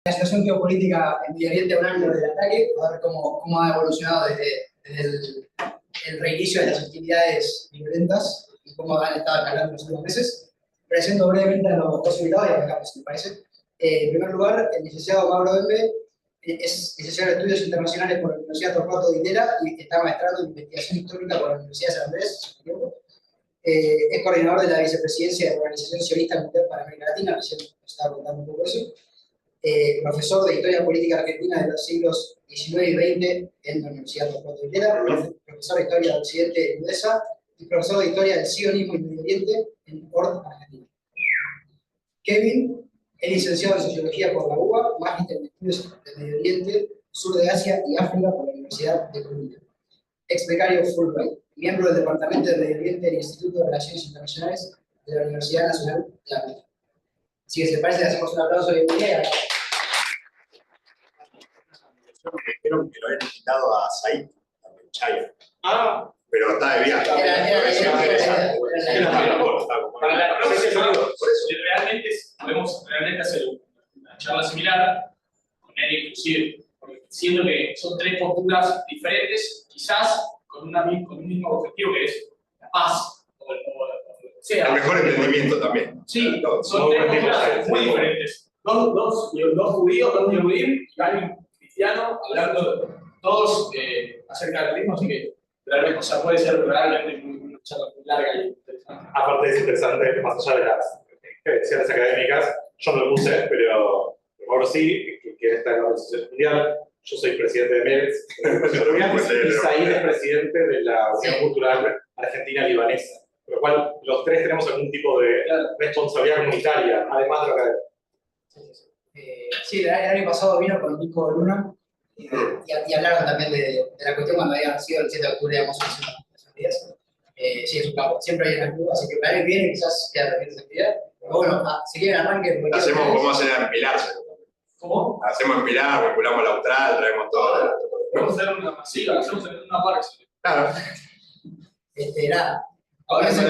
La situación geopolítica en Medio Oriente a un año del ataque, a ver cómo ha evolucionado desde el reinicio de las actividades violentas y cómo han estado escalando en los últimos meses. Presento brevemente a los dos invitados y arrancamos, si me parece. En primer lugar, el licenciado Mauro Dembe es licenciado en Estudios Internacionales por la Universidad Torcuato Di Itera y está maestrando en Investigación Histórica por la Universidad de San Andrés. Es coordinador de la vicepresidencia de la Organización Sionista Mundial para América Latina, recién nos estaba contando un poco eso. Profesor de Historia Política Argentina de los siglos XIX y XX en la Universidad Torcuato Di Itera, profesor de Historia del Occidente en UDESA y profesor de Historia del Sionismo y Medio Oriente en ORT, Argentina. Kevin es licenciado en Sociología por la UBA, magíster en Estudios del Medio Oriente, Sur de Asia y África por la Universidad de Columbia. Ex becario Fulbright, miembro del Departamento de Medio Oriente del Instituto de Relaciones Internacionales de la Universidad Nacional de África. Así que, si les parece, le hacemos un aplauso de bienvenida. Creo que lo habían invitado a Said, a Chaya. Pero está de viaje. Realmente podemos hacer una charla similar con él inclusive, porque siento que son tres posturas diferentes, quizás con un mismo objetivo que es la paz, el mejor entendimiento también. Sí, son tres posturas muy diferentes. Dos judíos, dos judíos y alguien cristiano, hablando todos acerca del ritmo, así que realmente, o sea, puede ser realmente una charla muy larga y interesante. Aparte es interesante que más allá de las credenciales académicas, yo no lo puse, pero Mauro sí, que está en la Organización Mundial. Yo soy presidente de MEDES, y Said es presidente de la Unión Cultural Argentina-Libanesa. Por lo cual, los tres tenemos algún tipo de responsabilidad comunitaria, además de la academia. Sí, el año pasado vino con Nico Luna y hablaron también de la cuestión cuando había sido el 7 de octubre, digamos, hace unos días. Sí, es un campo. Siempre hay una club, así que para el año que viene quizás queda también esa actividad. Pero bueno, si quieren arranque. Hacemos como hacen a empilarse. ¿Cómo? Hacemos empilar, vinculamos la austral, traemos todo. Vamos a hacer una masiva, hacemos una parque. Claro. Nada. Comiencen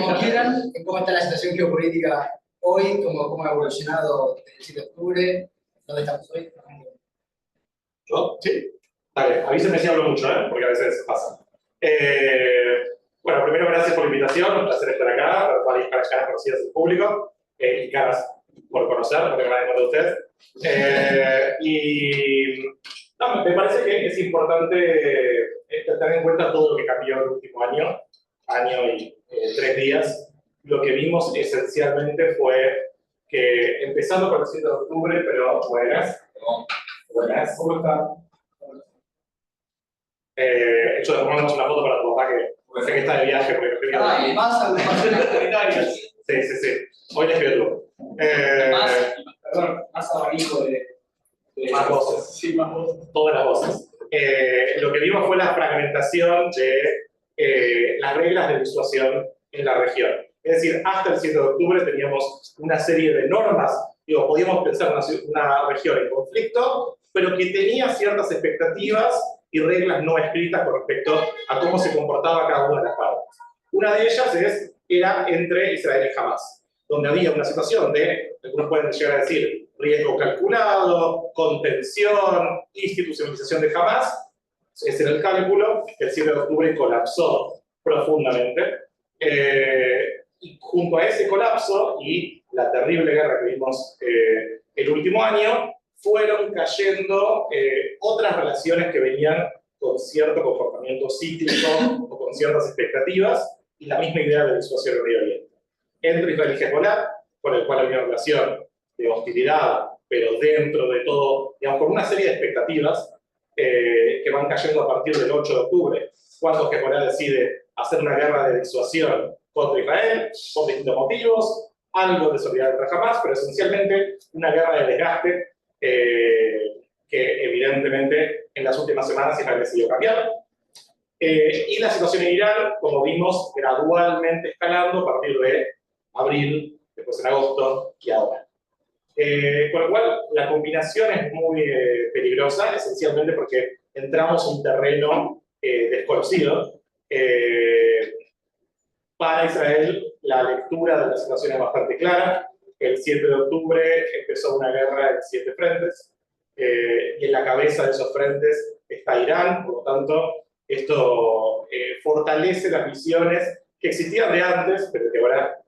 como quieran, en cómo está la situación geopolítica hoy, cómo ha evolucionado desde el 7 de octubre, dónde estamos hoy. ¿Yo? Sí. Dale, avísenme si hablo mucho, porque a veces pasa. Bueno, primero gracias por la invitación, un placer estar acá, varias caras conocidas del público, y caras por conocer, porque me van a de ustedes. Y no, me parece que es importante tener en cuenta todo lo que cambió en el último año y 3 días. Lo que vimos esencialmente fue que, empezando con el 7 de octubre, pero buenas, ¿cómo están? Hecho, le ponemos una foto para tu papá que sé que está de viaje porque no quería. Más agrupaciones comunitarias. Sí. Hoy les pido tú. Más abanico de Más voces. Sí, más voces. Todas las voces. Lo que vimos fue la fragmentación de las reglas de disuasión en la región. Es decir, hasta el 7 de octubre teníamos una serie de normas, podíamos pensar una región en conflicto, pero que tenía ciertas expectativas y reglas no escritas con respecto a cómo se comportaba cada una de las partes. Una de ellas era entre Israel y Hamás, donde había una situación de, algunos pueden llegar a decir, riesgo calculado, contención, institucionalización de Hamás. Ese era el cálculo. El 7 de octubre colapsó profundamente. Y junto a ese colapso y la terrible guerra que vimos el último año, fueron cayendo otras relaciones que venían con cierto comportamiento cíclico o con ciertas expectativas, y la misma idea de disuasión en Medio Oriente. Entre Israel y Hezbollah, con el cual había una relación de hostilidad, pero dentro de todo, digamos, con una serie de expectativas que van cayendo a partir del 8 de octubre, cuando Hezbollah decide hacer una guerra de disuasión contra Israel, por distintos motivos, algo de solidaridad contra Hamás, pero esencialmente una guerra de desgaste que evidentemente en las últimas semanas Israel decidió cambiar. Y la situación en Irán, como vimos, gradualmente escalando a partir de abril, después en agosto y ahora. Con lo cual, la combinación es muy peligrosa, esencialmente porque entramos en un terreno desconocido. Para Israel, la lectura de la situación es bastante clara. el 7 de octubre empezó una guerra en 7 frentes, y en la cabeza de esos frentes está Irán. Por lo tanto, esto fortalece las visiones que existían de antes, pero que ahora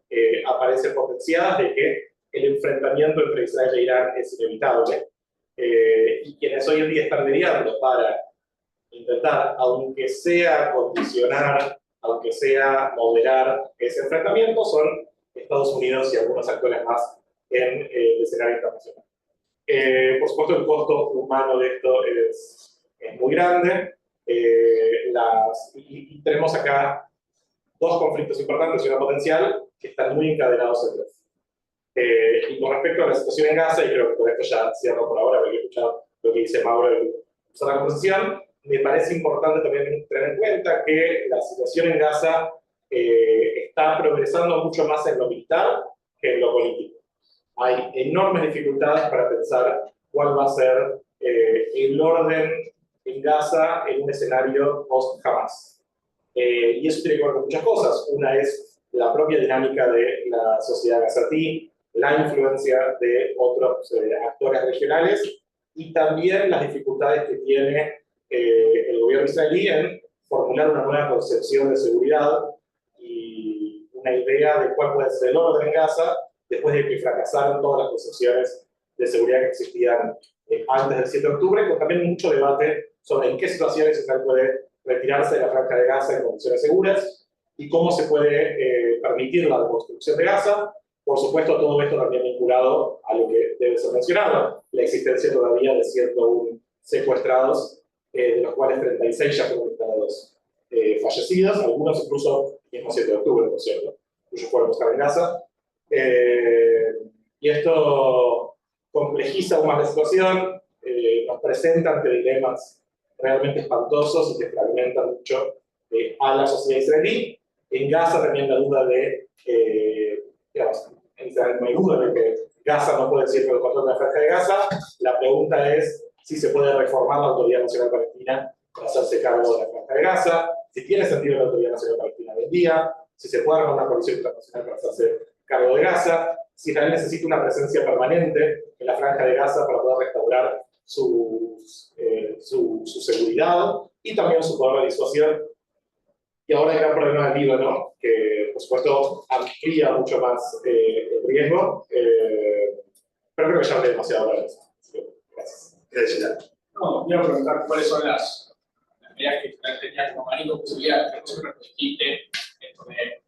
aparecen potenciadas, de que el enfrentamiento entre Israel e Irán es inevitable. Y quienes hoy en día están mediando para intentar, aunque sea condicionar, aunque sea moderar ese enfrentamiento, son Estados Unidos y algunos actores más en el escenario internacional. Por supuesto, el costo humano de esto es muy grande. Y tenemos acá dos conflictos importantes y una potencial que están muy encadenados entre sí. Y con respecto a la situación en Gaza, y creo que con esto ya cierro por ahora, porque he escuchado lo que dice Mauro en la conversación, me parece importante también tener en cuenta que la situación en Gaza está progresando mucho más en lo militar que en lo político. Hay enormes dificultades para pensar cuál va a ser el orden en Gaza en un escenario post-Hamas. Y eso tiene que ver con muchas cosas. Una es la propia dinámica de la sociedad gazatí, la influencia de otros actores regionales y también las dificultades que tiene el gobierno israelí en formular una nueva concepción de seguridad y una idea de cuál puede ser el orden en Gaza después de que fracasaron todas las concepciones de seguridad que existían antes del 7 de octubre, con también mucho debate sobre en qué situaciones Israel puede retirarse de la franja de Gaza en condiciones seguras y cómo se puede permitir la reconstrucción de Gaza. Por supuesto, todo esto también vinculado a lo que debe ser mencionado, la existencia todavía de 101 secuestrados, de los cuales 36 ya fueron declarados fallecidos, algunos incluso el mismo 7 de octubre, por cierto, cuyos cuerpos estaban en Gaza. Y esto complejiza aún más la situación, nos presenta ante dilemas realmente espantosos y que fragmentan mucho a la sociedad israelí. En Gaza también la duda de, digamos, en Israel no hay duda de que Gaza no puede ser el control de la franja de Gaza. La pregunta es si se puede reformar la Autoridad Nacional Palestina para hacerse cargo de la franja de Gaza, si tiene sentido la Autoridad Nacional Palestina hoy en día, si se puede armar una coalición internacional para hacerse cargo de Gaza, si Israel necesita una presencia permanente en la franja de Gaza para poder restaurar su seguridad y también su poder de disuasión. Y ahora el gran problema del Líbano, que por supuesto amplía mucho más el riesgo, pero creo que ya hablé demasiado para eso. Gracias. Gracias. No, quiero preguntar cuáles son las medidas que Israel tenía como manejo posibilidad, que vosotros nos dijiste, esto de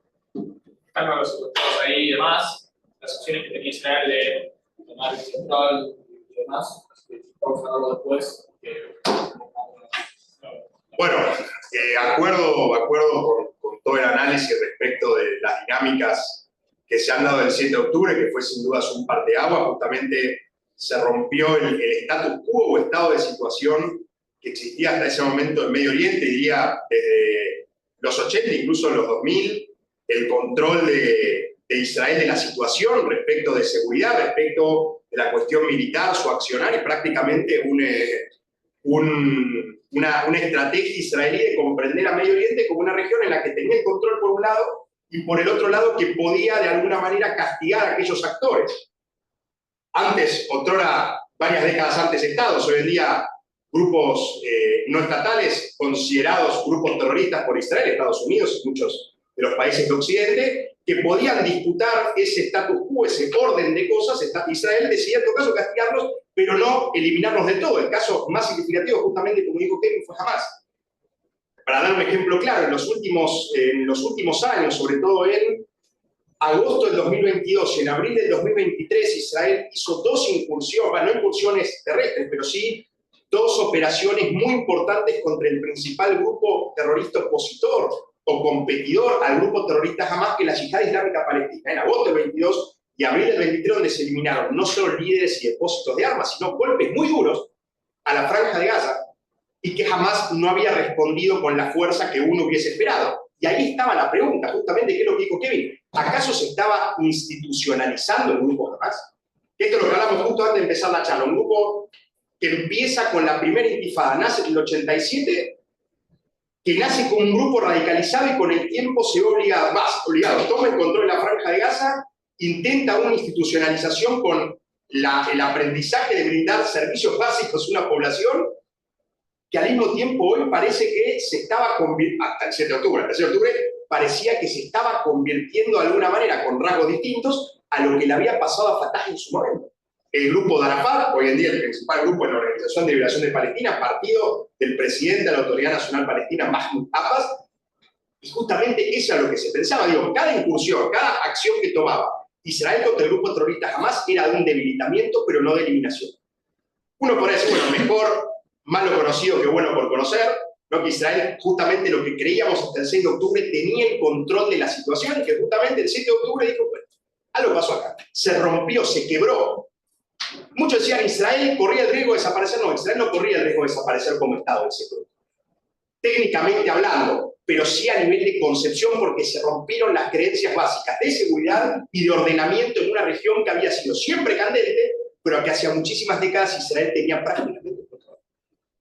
están los secuestrados ahí y demás, las opciones que tenía Israel de tomar el control y demás, vamos a hablarlo después. Bueno, acuerdo con todo el análisis respecto de las dinámicas que se han dado el 7 de octubre, que fue sin dudas un parteaguas. Justamente se rompió el status quo o estado de situación que existía hasta ese momento en Medio Oriente, diría desde los 80, incluso los 2000, el control de Israel de la situación respecto de seguridad, respecto de la cuestión militar, su accionar, y prácticamente una estrategia israelí de comprender a Medio Oriente como una región en la que tenía el control por un lado y por el otro lado que podía de alguna manera castigar a aquellos actores. Antes, otrora, varias décadas antes, estados, hoy en día grupos no estatales considerados grupos terroristas por Israel, Estados Unidos y muchos de los países de Occidente, que podían disputar ese status quo, ese orden de cosas. Israel decidía en todo caso castigarlos, pero no eliminarlos de todo. El caso más significativo, justamente como dijo Kevin, fue Hamas. Para dar un ejemplo claro, en los últimos años, sobre todo en agosto del 2022 y en abril del 2023, Israel hizo dos incursiones, no incursiones terrestres, pero sí dos operaciones muy importantes contra el principal grupo terrorista opositor o competidor al grupo terrorista Hamas, que es la Yihad Islámica Palestina, en agosto del 22 y abril del 23, donde se eliminaron no solo líderes y depósitos de armas, sino golpes muy duros a la franja de Gaza, y que Hamas no había respondido con la fuerza que uno hubiese esperado. Y ahí estaba la pregunta, justamente, ¿qué es lo que dijo Kevin? ¿Acaso se estaba institucionalizando el grupo Hamas? Esto es lo que hablamos justo antes de empezar la charla, un grupo que empieza con la primera intifada, nace en el 87, que nace como un grupo radicalizado y con el tiempo se ve obligado, toma el control de la franja de Gaza intenta una institucionalización con el aprendizaje de brindar servicios básicos a una población que al mismo tiempo hoy parece que se estaba convirtiendo, hasta el 7 de octubre, el 7 de octubre parecía que se estaba convirtiendo de alguna manera con rasgos distintos a lo que le había pasado a Fatah en su momento. El grupo de Arafat, hoy en día el principal grupo en la Organización de Liberación de Palestina, partido del presidente de la Autoridad Nacional Palestina, Mahmoud Abbas, y justamente eso es lo que se pensaba. Digo, cada incursión, cada acción que tomaba Israel contra el grupo terrorista Hamas era de un debilitamiento, pero no de eliminación. Uno podría decir, bueno, mejor malo conocido que bueno por conocer, ¿no? Que Israel, justamente lo que creíamos hasta el 6 de octubre, tenía el control de la situación, y que justamente el 7 de octubre dijo, bueno, algo pasó acá. Se rompió, se quebró. Muchos decían, Israel corría el riesgo de desaparecer. No, Israel no corría el riesgo de desaparecer como Estado el 7 de octubre. Técnicamente hablando, pero sí a nivel de concepción, porque se rompieron las creencias básicas de seguridad y de ordenamiento en una región que había sido siempre candente, pero que hacía muchísimas décadas Israel tenía prácticamente control.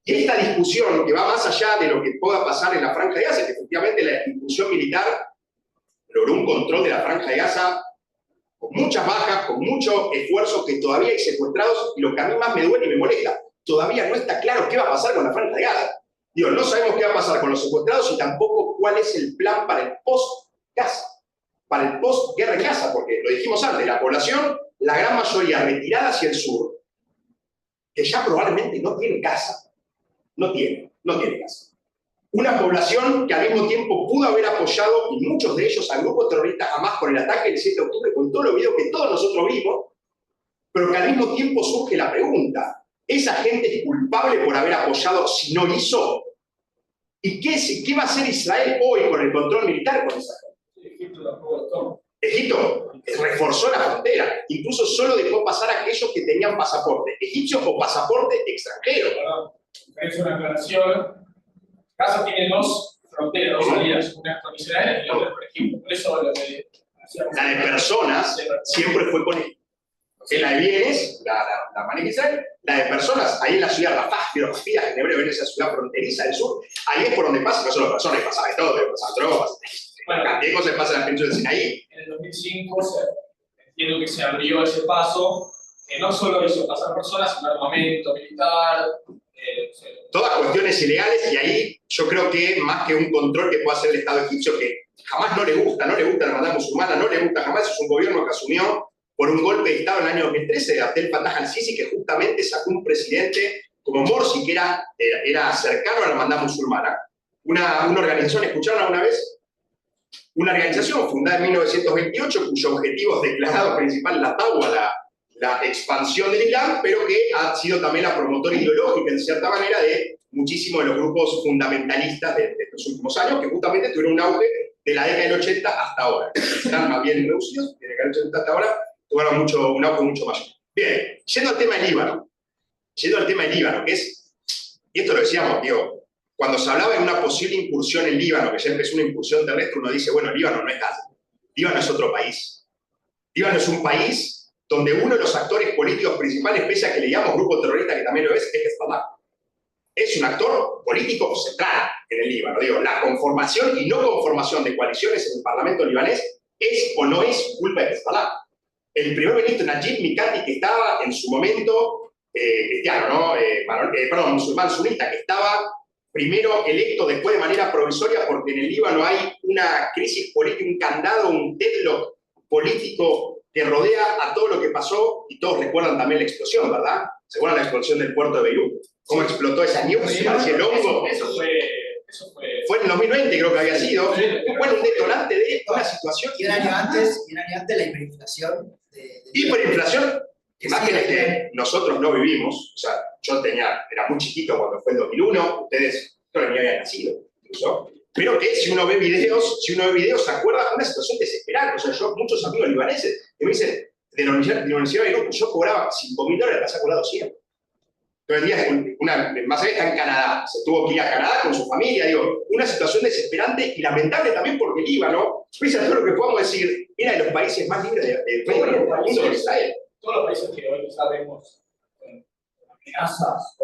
Y esta discusión, que va más allá de lo que pueda pasar en la Franja de Gaza, que efectivamente la incursión militar logró un control de la Franja de Gaza con muchas bajas, con mucho esfuerzo, que todavía hay secuestrados, y lo que a mí más me duele y me molesta, todavía no está claro qué va a pasar con la Franja de Gaza. Digo, no sabemos qué va a pasar con los secuestrados y tampoco cuál es el plan para el post-Gaza, para el post-guerra en Gaza, porque lo dijimos antes, la población, la gran mayoría retirada hacia el sur, que ya probablemente no tiene casa, no tiene casa. Una población que al mismo tiempo pudo haber apoyado, y muchos de ellos, al grupo terrorista Hamas con el ataque del 7 de octubre, con todos los videos que todos nosotros vimos, pero que al mismo tiempo surge la pregunta, ¿esa gente es culpable por haber apoyado si no hizo? ¿Y qué va a hacer Israel hoy con el control militar con esa gente? Egipto reforzó la frontera, incluso solo dejó pasar a aquellos que tenían pasaporte egipcio o pasaporte extranjero. Es una aclaración. Gaza tiene dos fronteras, dos salidas, una con Israel y la otra con Egipto. Por eso lo que hacíamos. La de personas siempre fue con Egipto. En la de bienes, la maneja Israel. La de personas, ahí en la ciudad de Rafah, en hebreo, en esa ciudad fronteriza del sur, ahí es por donde pasa, no solo personas, pasaba de todo, pasaban drogas, cantidad de cosas pasan en la península del Sinaí. En el 2005 entiendo que se abrió ese paso, que no solo hizo pasar personas, sino armamento militar. Todas cuestiones ilegales, y ahí yo creo que más que un control que pueda hacer el Estado egipcio, que jamás no le gusta la hermandad musulmana, no le gusta jamás, es un gobierno que asumió por un golpe de Estado en el año 2013 de Abdel Fattah al-Sisi, que justamente sacó un presidente como Morsi, que era cercano a la hermandad musulmana. Una organización, ¿escucharon alguna vez? Una organización fundada en 1928, cuyo objetivo declarado principal la Tawwa, la expansión del Islam, pero que ha sido también la promotora ideológica, en cierta manera, de muchísimos de los grupos fundamentalistas de estos últimos años, que justamente tuvieron un auge de la década del 80 hasta ahora. Están más bien reducidos, de la década del 80 hasta ahora, tuvieron un auge mucho mayor. Bien, yendo al tema del Líbano, que es, y esto lo decíamos, digo, cuando se hablaba de una posible incursión en Líbano, que ya empezó una incursión terrestre, uno dice, bueno, Líbano no es Gaza, Líbano es otro país. Líbano es un país donde uno de los actores políticos principales, pese a que le llamamos grupo terrorista, que también lo es Hezbollah. Es un actor político central en el Líbano. Digo, la conformación y no conformación de coaliciones en el Parlamento libanés es o no es culpa de Hezbollah. El primer ministro Najib Mikati, que estaba en su momento cristiano, ¿no? Musulmán sunita, que estaba primero electo después de manera provisoria, porque en el Líbano hay una crisis política, un candado, un deadlock político que rodea a todo lo que pasó, y todos recuerdan también la explosión, ¿verdad? ¿Se acuerdan la explosión del puerto de Beirut? ¿Cómo explotó esa nieve? El hongo. Eso Fue en el 2020, creo que había sido. Fue un detonante de una situación. Y un año antes la hiperinflación. Hiperinflación, imágenes que nosotros no vivimos. O sea, yo era muy chiquito cuando fue el 2001, ustedes creo que ni habían nacido, incluso. Pero que si uno ve videos, se acuerda de una situación desesperante. O sea, yo, muchos amigos libaneses que me dicen, de la Universidad de Beirut, yo cobraba $5.000, las ha cobrado 100. Todo el día, más allá está en Canadá, se tuvo que ir a Canadá con su familia, digo, una situación desesperante y lamentable también porque Líbano, pese a todo lo que podamos decir, era de los países más libres de todo el mundo de Israel. Todos los países que hoy sabemos amenazas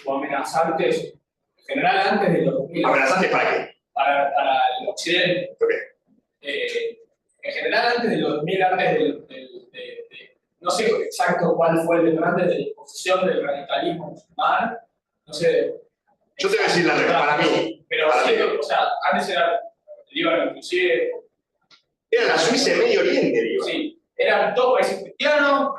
o amenazantes, en general antes de los 2000. ¿Amenazantes para qué? Para el occidente. Okay. en general antes de los 2000, antes no sé exacto cuál fue el detonante de la disposición del radicalismo musulmán, no sé. Yo te voy a decir la verdad, para mí. Pero para sí, mí. o sea, antes era el Líbano inclusive. Era la Suiza de Medio Oriente, digo. Sí, eran todos países cristianos.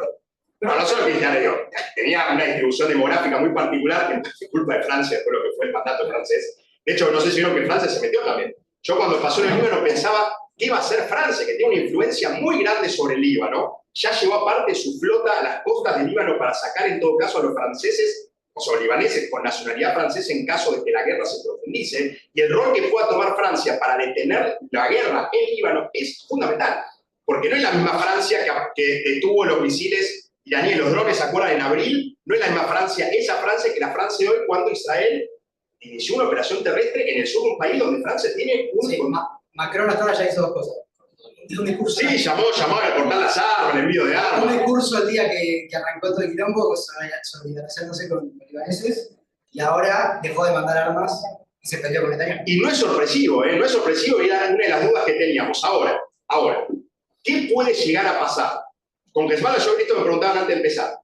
No solo cristianos, digo, tenía una distribución demográfica muy particular, que es culpa de Francia, después lo que fue el mandato francés. De hecho, no sé si vieron que Francia se metió también. Yo cuando pasó en el Líbano pensaba que iba a ser Francia, que tiene una influencia muy grande sobre el Líbano. Ya llevó aparte su flota a las costas del Líbano para sacar en todo caso a los franceses, o sea, los libaneses con nacionalidad francesa en caso de que la guerra se profundice. Y el rol que pueda tomar Francia para detener la guerra en Líbano es fundamental. Porque no es la misma Francia que detuvo los misiles iraníes, los drones, ¿se acuerdan? En abril, no es la misma Francia, esa Francia que la Francia de hoy cuando Israel inició una operación terrestre en el sur de un país donde Francia tiene un... Sí, Macron hasta ahora ya hizo dos cosas. Un discurso, sí, llamó a cortar las armas, el envío de armas. un discurso el día que arrancó todo el quilombo, solidarizándose con los libaneses, y ahora dejó de mandar armas y se peleó con Netanyahu. Y no es sorpresivo, no es sorpresivo, y era una de las dudas que teníamos. Ahora, ¿qué puede llegar a pasar? Con Hezbollah, yo esto me preguntaban antes de empezar.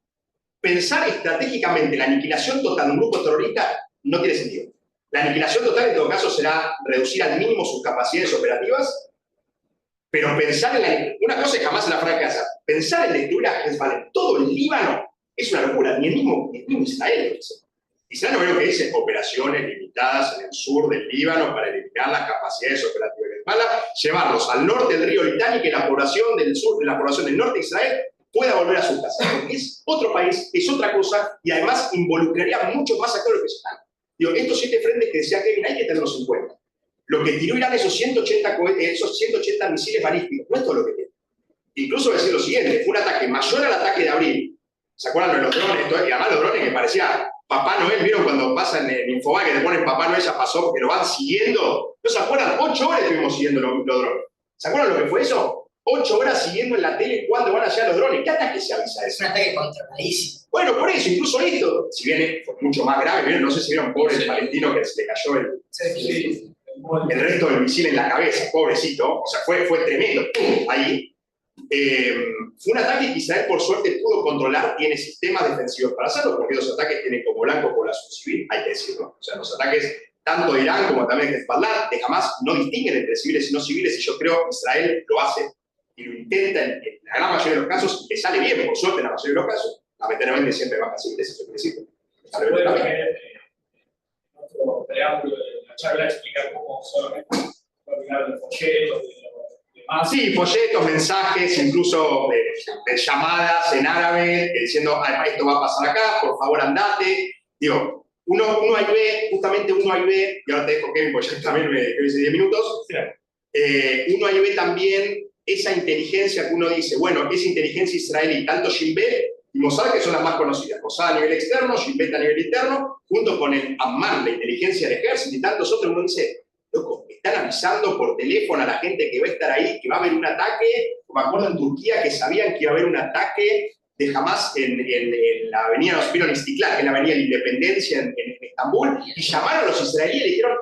Pensar estratégicamente la aniquilación total de un grupo terrorista no tiene sentido. La aniquilación total, en todo caso, será reducir al mínimo sus capacidades operativas, pero pensar en una cosa es jamás en la Franja de Gaza. Pensar en destruir a Hezbollah, todo el Líbano, es una locura. Ni el mismo Israel lo dice. Israel no veo que dice operaciones limitadas en el sur del Líbano para eliminar las capacidades operativas de Hezbollah, llevarlos al norte del río Litani, que la población del sur, la población del norte de Israel pueda volver a su casa. Porque es otro país, es otra cosa, y además involucraría mucho más actores que están. Digo, estos 7 frentes que decía Kevin, hay que tenerlos en cuenta. Lo que tiró Irán, esos 180 misiles balísticos, no es todo lo que tiene. Incluso decir lo siguiente, fue un ataque mayor al ataque de abril. ¿Se acuerdan de los drones? Y además los drones que parecía Papá Noel, ¿vieron cuando pasan en Infobae que te ponen Papá Noel ya pasó, que lo van siguiendo? ¿No se acuerdan? 8 horas estuvimos siguiendo los drones. ¿Se acuerdan lo que fue eso? 8 horas siguiendo en la tele cuándo van a llegar los drones. ¿Qué ataque se avisa Es eso? un ataque controladísimo. Bueno, por eso, incluso esto, si bien fue mucho más grave, ¿vieron? No sé si vieron pobre el palestino que se le cayó el resto del misil en la cabeza, pobrecito. O sea, fue tremendo. ¡Pum! Ahí. Fue un ataque que Israel por suerte pudo controlar, tiene sistemas defensivos para hacerlo, porque los ataques tienen como blanco población civil, hay que decirlo. O sea, los ataques tanto de Irán como también de Hezbollah, de Hamas, no distinguen entre civiles y no civiles, y yo creo que Israel lo hace y lo intenta en la gran mayoría de los casos, y le sale bien, por suerte en la mayoría de los casos. Lamentablemente siempre baja civiles, eso quiere decir. Se puede ver en otro preámbulo de la charla explicar cómo solamente coordinar los folletos, sí, folletos, mensajes, incluso de llamadas en árabe, diciendo, esto va a pasar acá, por favor andate. Digo, uno ahí ve, justamente uno ahí ve, y ahora te dejo Kevin, porque ya también me hice 10 minutos, uno ahí ve también esa inteligencia que uno dice, bueno, esa inteligencia israelí, tanto Shin Bet y Mossad, que son las más conocidas, Mossad a nivel externo, Shin Bet a nivel interno, junto con el Amman, la inteligencia del ejército y tantos otros, uno dice, loco, están avisando por teléfono a la gente que va a estar ahí, que va a haber un ataque. Me acuerdo en Turquía que sabían que iba a haber un ataque de Hamas en la avenida, no supieron Istiklal, que es la avenida de la Independencia en Estambul, y llamaron a los israelíes y le dijeron,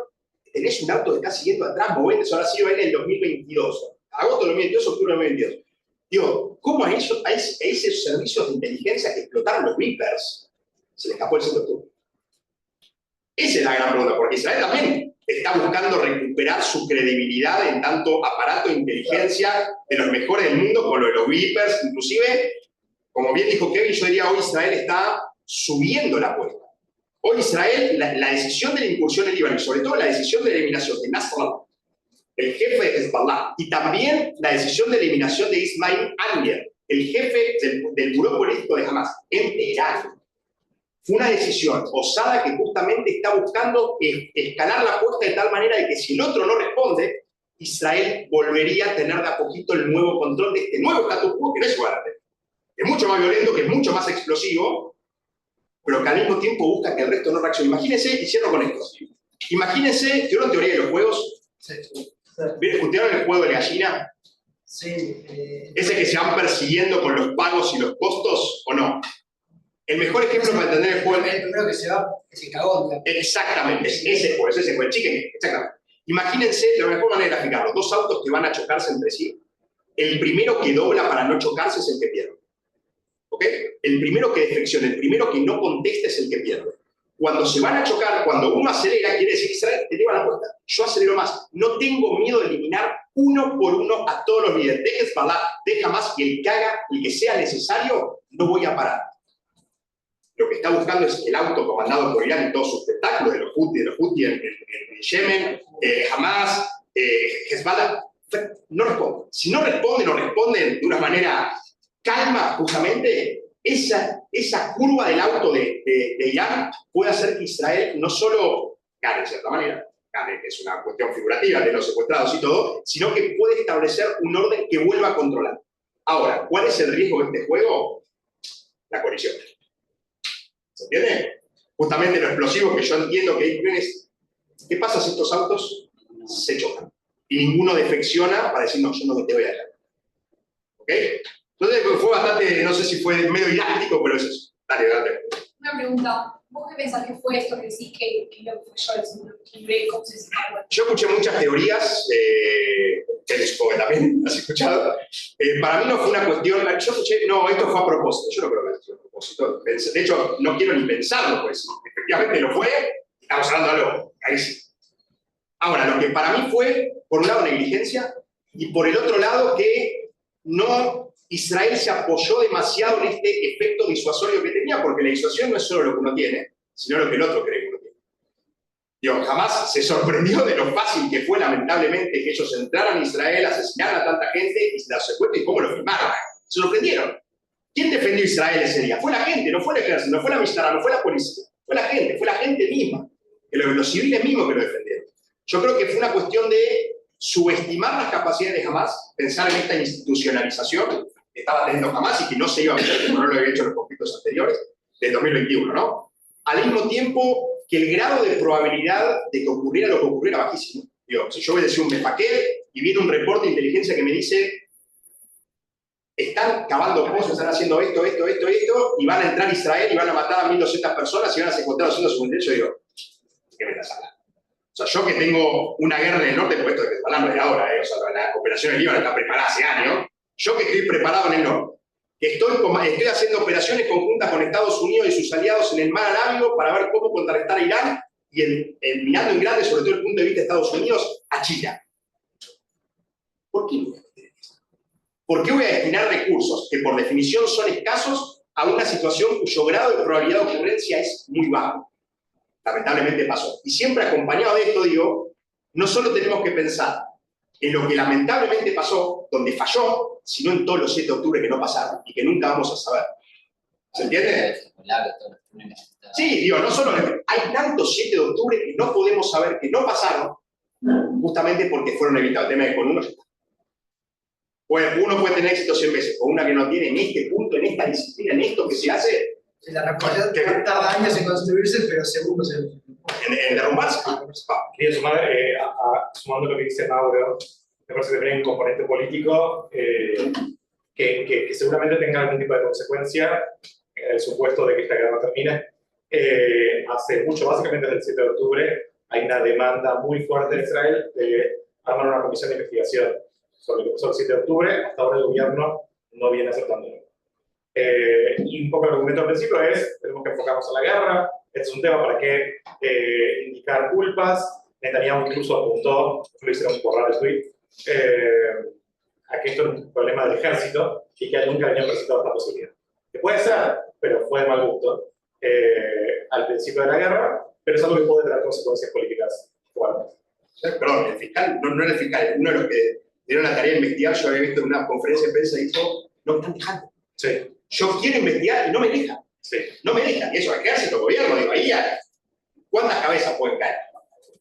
tenés un auto que está siguiendo atrás, movete, eso habrá sido en el 2022, agosto del 2022, octubre del 2022. Digo, ¿cómo a esos servicios de inteligencia que explotaron los Reapers se les escapó el 7 de octubre? Esa es la gran pregunta, porque Israel también está buscando recuperar su credibilidad en tanto aparato de inteligencia de los mejores del mundo con lo de los Reapers, inclusive, como bien dijo Kevin, yo diría hoy Israel está subiendo la apuesta. Hoy Israel, la decisión de la incursión en Líbano y sobre todo la decisión de la eliminación de Nasrallah, el jefe de Hezbollah, y también la decisión de eliminación de Ismail Haniyeh, el jefe del buró político de Hamas, en Teherán. Fue una decisión osada que justamente está buscando escalar la apuesta de tal manera de que si el otro no responde, Israel volvería a tener de a poquito el nuevo control de este nuevo status quo que no es igual. Es mucho más violento, que es mucho más explosivo, pero que al mismo tiempo busca que el resto no reaccione. Imagínense, y cierro con esto. Imagínense, ¿vieron teoría de los juegos? Sí. ¿Escucharon el juego de gallina? Sí. Ese que se van persiguiendo con los pagos y los costos, ¿o no? El mejor ejemplo para entender el juego... El primero que se va es el cagón. Exactamente, ese fue el chicken, exactamente. Imagínense, de la mejor manera de graficarlo, dos autos que van a chocarse entre sí. el primero que dobla para no chocarse es el que pierde. ¿Ok? El primero que defecciona, el primero que no contesta es el que pierde. Cuando se van a chocar, cuando uno acelera, quiere decir que Israel te lleva la puerta. Yo acelero más. No tengo miedo de eliminar uno por uno a todos los líderes. De Hezbollah, de Hamas, y el que haga, el que sea necesario, no voy a parar. Lo que está buscando es el auto comandado por Irán y todos sus espectáculos, de los Houthi en Yemen, Hamas, Hezbollah. No responden. Si no responden o responden de una manera calma, justamente, esa curva del auto de Irán puede hacer que Israel no solo gane, de cierta manera, gane, que es una cuestión figurativa de los secuestrados y todo, sino que puede establecer un orden que vuelva a controlar. Ahora, ¿cuál es el riesgo de este juego? La colisión. ¿Se entiende? Justamente lo explosivo que yo entiendo que hay es, ¿qué pasa si estos autos se chocan? Y ninguno defecciona para decir, no, yo no te voy a dejar. ¿Ok? Entonces fue bastante, no sé si fue medio didáctico, pero es eso. Dale, dale. Una pregunta, ¿vos qué pensás que fue esto que decís que lo que fue el segundo equilibrio? ¿Cómo se dice? Yo escuché muchas teorías, que supongo que también has escuchado. Para mí no fue una cuestión, yo escuché, no, esto fue a propósito. Yo no creo que haya sido a propósito. De hecho, no quiero ni pensarlo, pues efectivamente lo fue, estamos hablando de algo carísimo. Ahora, lo que para mí fue, por un lado, negligencia, y por el otro lado, que no Israel se apoyó demasiado en este efecto disuasorio que tenía, porque la disuasión no es solo lo que uno tiene, sino lo que el otro cree que uno tiene. Digo, jamás se sorprendió de lo fácil que fue, lamentablemente, que ellos entraran a Israel, asesinaran a tanta gente y se darse cuenta y cómo lo filmaron. Se sorprendieron. ¿Quién defendió a Israel ese día? Fue la gente, no fue el ejército, no fue la Mishnah, no fue la policía. Fue la gente misma, los civiles mismos que lo defendieron. Yo creo que fue una cuestión de subestimar las capacidades de Hamas, pensar en esta institucionalización que estaba teniendo Hamas y que no se iba a meter como no lo había hecho en los conflictos anteriores del 2021, ¿no? Al mismo tiempo que el grado de probabilidad de que ocurriera lo que ocurriera era bajísimo. Digo, si yo voy a decir un mefaquer y viene un reporte de inteligencia que me dice están cavando pozos, están haciendo esto, y van a entrar a Israel y van a matar a 1.200 personas y van a secuestrar a 258, yo digo, ¿qué me estás hablando? O sea, yo que tengo una guerra en el norte, porque esto que estoy hablando de ahora, o sea, la cooperación en Líbano está preparada hace años, yo que estoy preparado en el norte, que estoy haciendo operaciones conjuntas con Estados Unidos y sus aliados en el mar Arábigo para ver cómo contrarrestar a Irán y mirando en grande, sobre todo desde el punto de vista de Estados Unidos, a China. ¿Por qué no voy a hacer eso? ¿Por qué voy a destinar recursos que por definición son escasos a una situación cuyo grado de probabilidad de ocurrencia es muy bajo? Lamentablemente pasó. Y siempre acompañado de esto digo, no solo tenemos que pensar en lo que lamentablemente pasó, donde falló, sino en todos los 7 de octubre que no pasaron y que nunca vamos a saber. ¿Se entiende? Sí, digo, no solo hay tantos 7 de octubre que no podemos saber que no pasaron, justamente porque fueron evitados. El tema es con uno ya está. Uno puede tener éxito 100 veces, con una que no tiene en este punto, en esta disciplina, en esto que se hace. La responsabilidad tarda años en construirse, pero seguro se... En derrumbarse. Quería sumar, sumando lo que dice Mauro, me parece que tiene un componente político que seguramente tenga algún tipo de consecuencia en el supuesto de que esta guerra termine. Hace mucho, básicamente desde el 7 de octubre, hay una demanda muy fuerte de Israel de armar una comisión de investigación sobre lo que pasó el 7 de octubre. Hasta ahora el gobierno no viene aceptándolo. Y un poco el argumento al principio es, tenemos que enfocarnos a la guerra, este es un tema para qué indicar culpas. Netanyahu incluso apuntó, lo hicieron borrar el tweet, a que esto es un problema del ejército y que nunca habían presentado esta posibilidad. Que puede ser, pero fue de mal gusto al principio de la guerra, pero es algo que puede tener consecuencias políticas fuertes. Perdón, el fiscal, no era el fiscal, uno de los que dieron la tarea de investigar, yo había visto en una conferencia de prensa y dijo, no me están dejando. Sí. Yo quiero investigar y no me dejan. Sí. No me dejan. Y eso, ejército, gobierno, digo, ahí ya, ¿cuántas cabezas pueden caer?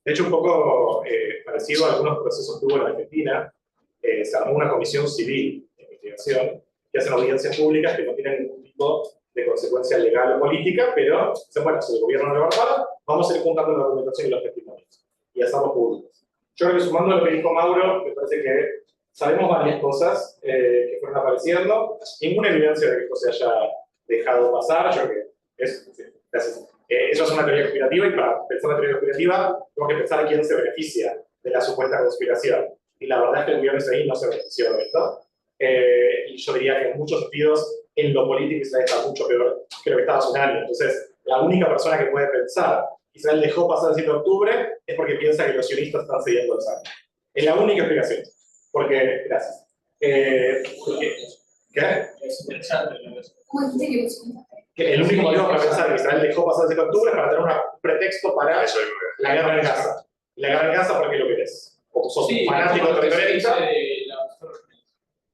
De hecho, un poco parecido a algunos procesos que hubo en Argentina, se armó una comisión civil de investigación que hacen audiencias públicas que no tienen ningún tipo de consecuencia legal o política, pero dicen, bueno, si el gobierno no lo va, vamos a ir juntando la documentación y los testimonios y hacemos públicos. Yo creo que sumando a lo que dijo Mauro, me parece que sabemos varias cosas que fueron apareciendo, ninguna evidencia de que esto se haya dejado pasar. Yo creo que eso es una teoría conspirativa, y para pensar en la teoría conspirativa tenemos que pensar en quién se beneficia de la supuesta conspiración. Y la verdad es que el gobierno israelí no se benefició de esto. Y yo diría que en muchos sentidos, en lo político Israel está mucho peor que lo que estaba hace un año. Entonces, la única persona que puede pensar Israel dejó pasar el 7 de octubre es porque piensa que los sionistas están cediendo los años. Es la única explicación. Porque, gracias. ¿Qué? Es interesante. ¿Cómo dijiste que los Que el único motivo para pensar que Israel dejó pasar el 7 de octubre es para tener un pretexto para Eso es la guerra en Gaza. La guerra en Gaza porque lo querés. O sos Sí, fanático territorialista.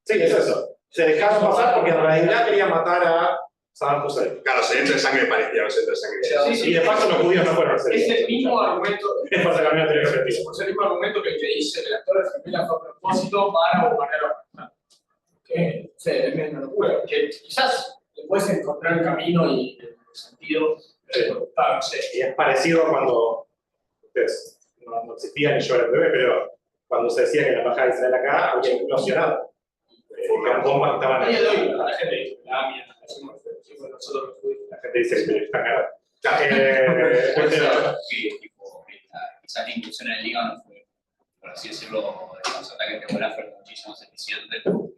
Sí, es eso. Se dejaron pasar porque en realidad querían matar a Saddam Hussein. Claro, sediento de sangre palestina, sediento de sangre. Sí, sí. Y de paso los judíos no fueron Es el mismo argumento. Es para cambiar el objetivo. Es el mismo argumento que el que dice que las Torres Gemelas fue a propósito para bombardear a Afganistán. Que es una locura. Que quizás le puedes encontrar el camino y el sentido, pero no sé. Y es parecido a cuando ustedes no existían y yo era bebé, pero cuando se decía que la embajada de Israel acá había implosionado. Las bombas estaban A día de hoy, la gente dice, nosotros la gente dice que está caro. Quizás la inclusión en el Líbano fue, por así decirlo, de los ataques de Hezbollah fueron muchísimo más eficientes, pero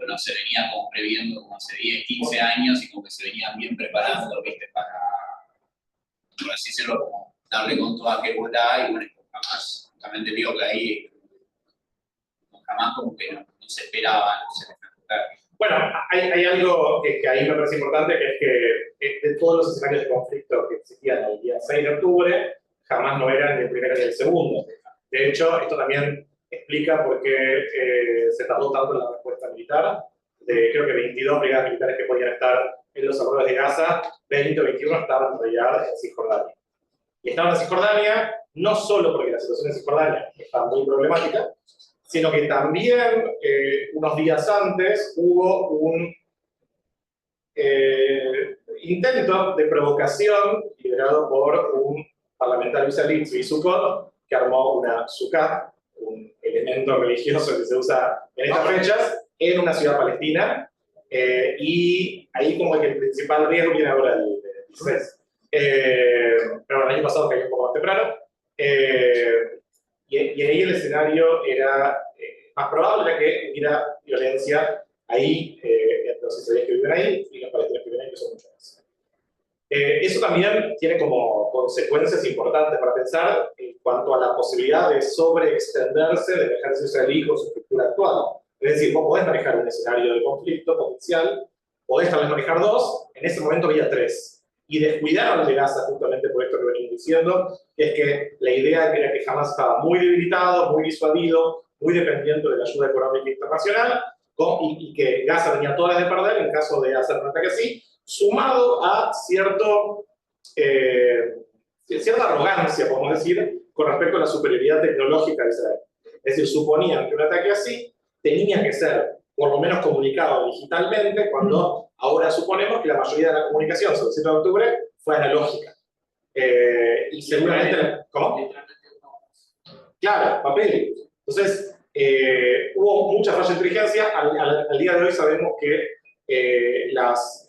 no se venía como previendo como hace 10, 15 años y como que se venían bien preparando, ¿viste? Para, por así decirlo, como darle con toda Hezbollah y bueno, jamás, justamente digo que ahí jamás como que no se esperaba, no se esperaba. Bueno, hay algo que ahí me parece importante, que es que de todos los escenarios de conflicto que existían el día 6 de octubre, jamás no eran ni el primero ni el segundo. De hecho, esto también explica por qué se tardó tanto en la respuesta militar. De creo que 22 brigadas militares que podían estar en los alrededores de Gaza, 20 o 21 estaban en realidad en Cisjordania. Y estaban en Cisjordania no solo porque la situación en Cisjordania está muy problemática, sino que también unos días antes hubo un intento de provocación liderado por un parlamentario israelí, Tzvi Sukkot, que armó una sukkah, un elemento religioso que se usa en estas fechas, en una ciudad palestina, y ahí como que el principal riesgo viene ahora el 16. Pero bueno, el año pasado cayó un poco más temprano, y ahí el escenario era más probable que hubiera violencia ahí entre los israelíes que viven ahí y los palestinos que viven ahí, que son muchos más. Eso también tiene como consecuencias importantes para pensar en cuanto a la posibilidad de sobreextenderse del ejército israelí con su estructura actual. Es decir, vos podés manejar un escenario de conflicto potencial, podés tal vez manejar dos, en ese momento había tres. Y descuidaron de Gaza justamente por esto que venimos diciendo, que es que la idea era que Hamas estaba muy debilitado, muy disuadido, muy dependiente de la ayuda económica internacional, y que Gaza tenía todas las de perder en caso de hacer un ataque así, sumado a cierta arrogancia, podemos decir, con respecto a la superioridad tecnológica de Israel. Es decir, suponían que un ataque así tenía que ser, por lo menos, comunicado digitalmente, cuando ahora suponemos que la mayoría de la comunicación sobre el 7 de octubre fue analógica. Y seguramente... ¿Cómo? Claro, papel. Entonces, hubo mucha falla de inteligencia. Al día de hoy sabemos que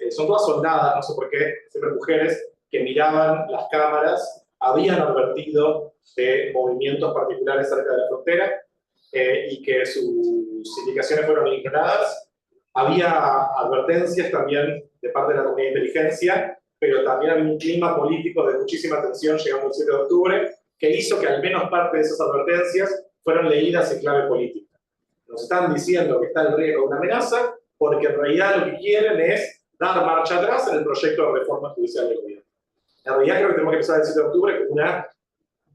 son todas soldadas, no sé por qué, siempre mujeres, que miraban las cámaras, habían advertido de movimientos particulares cerca de la frontera y que sus indicaciones fueron ignoradas. Había advertencias también de parte de la comunidad de inteligencia, pero también había un clima político de muchísima tensión llegando el 7 de octubre, que hizo que al menos parte de esas advertencias fueron leídas en clave política. Nos están diciendo que está el riesgo de una amenaza, porque en realidad lo que quieren es dar marcha atrás en el proyecto de reforma judicial del gobierno. En realidad creo que tenemos que empezar el 7 de octubre como una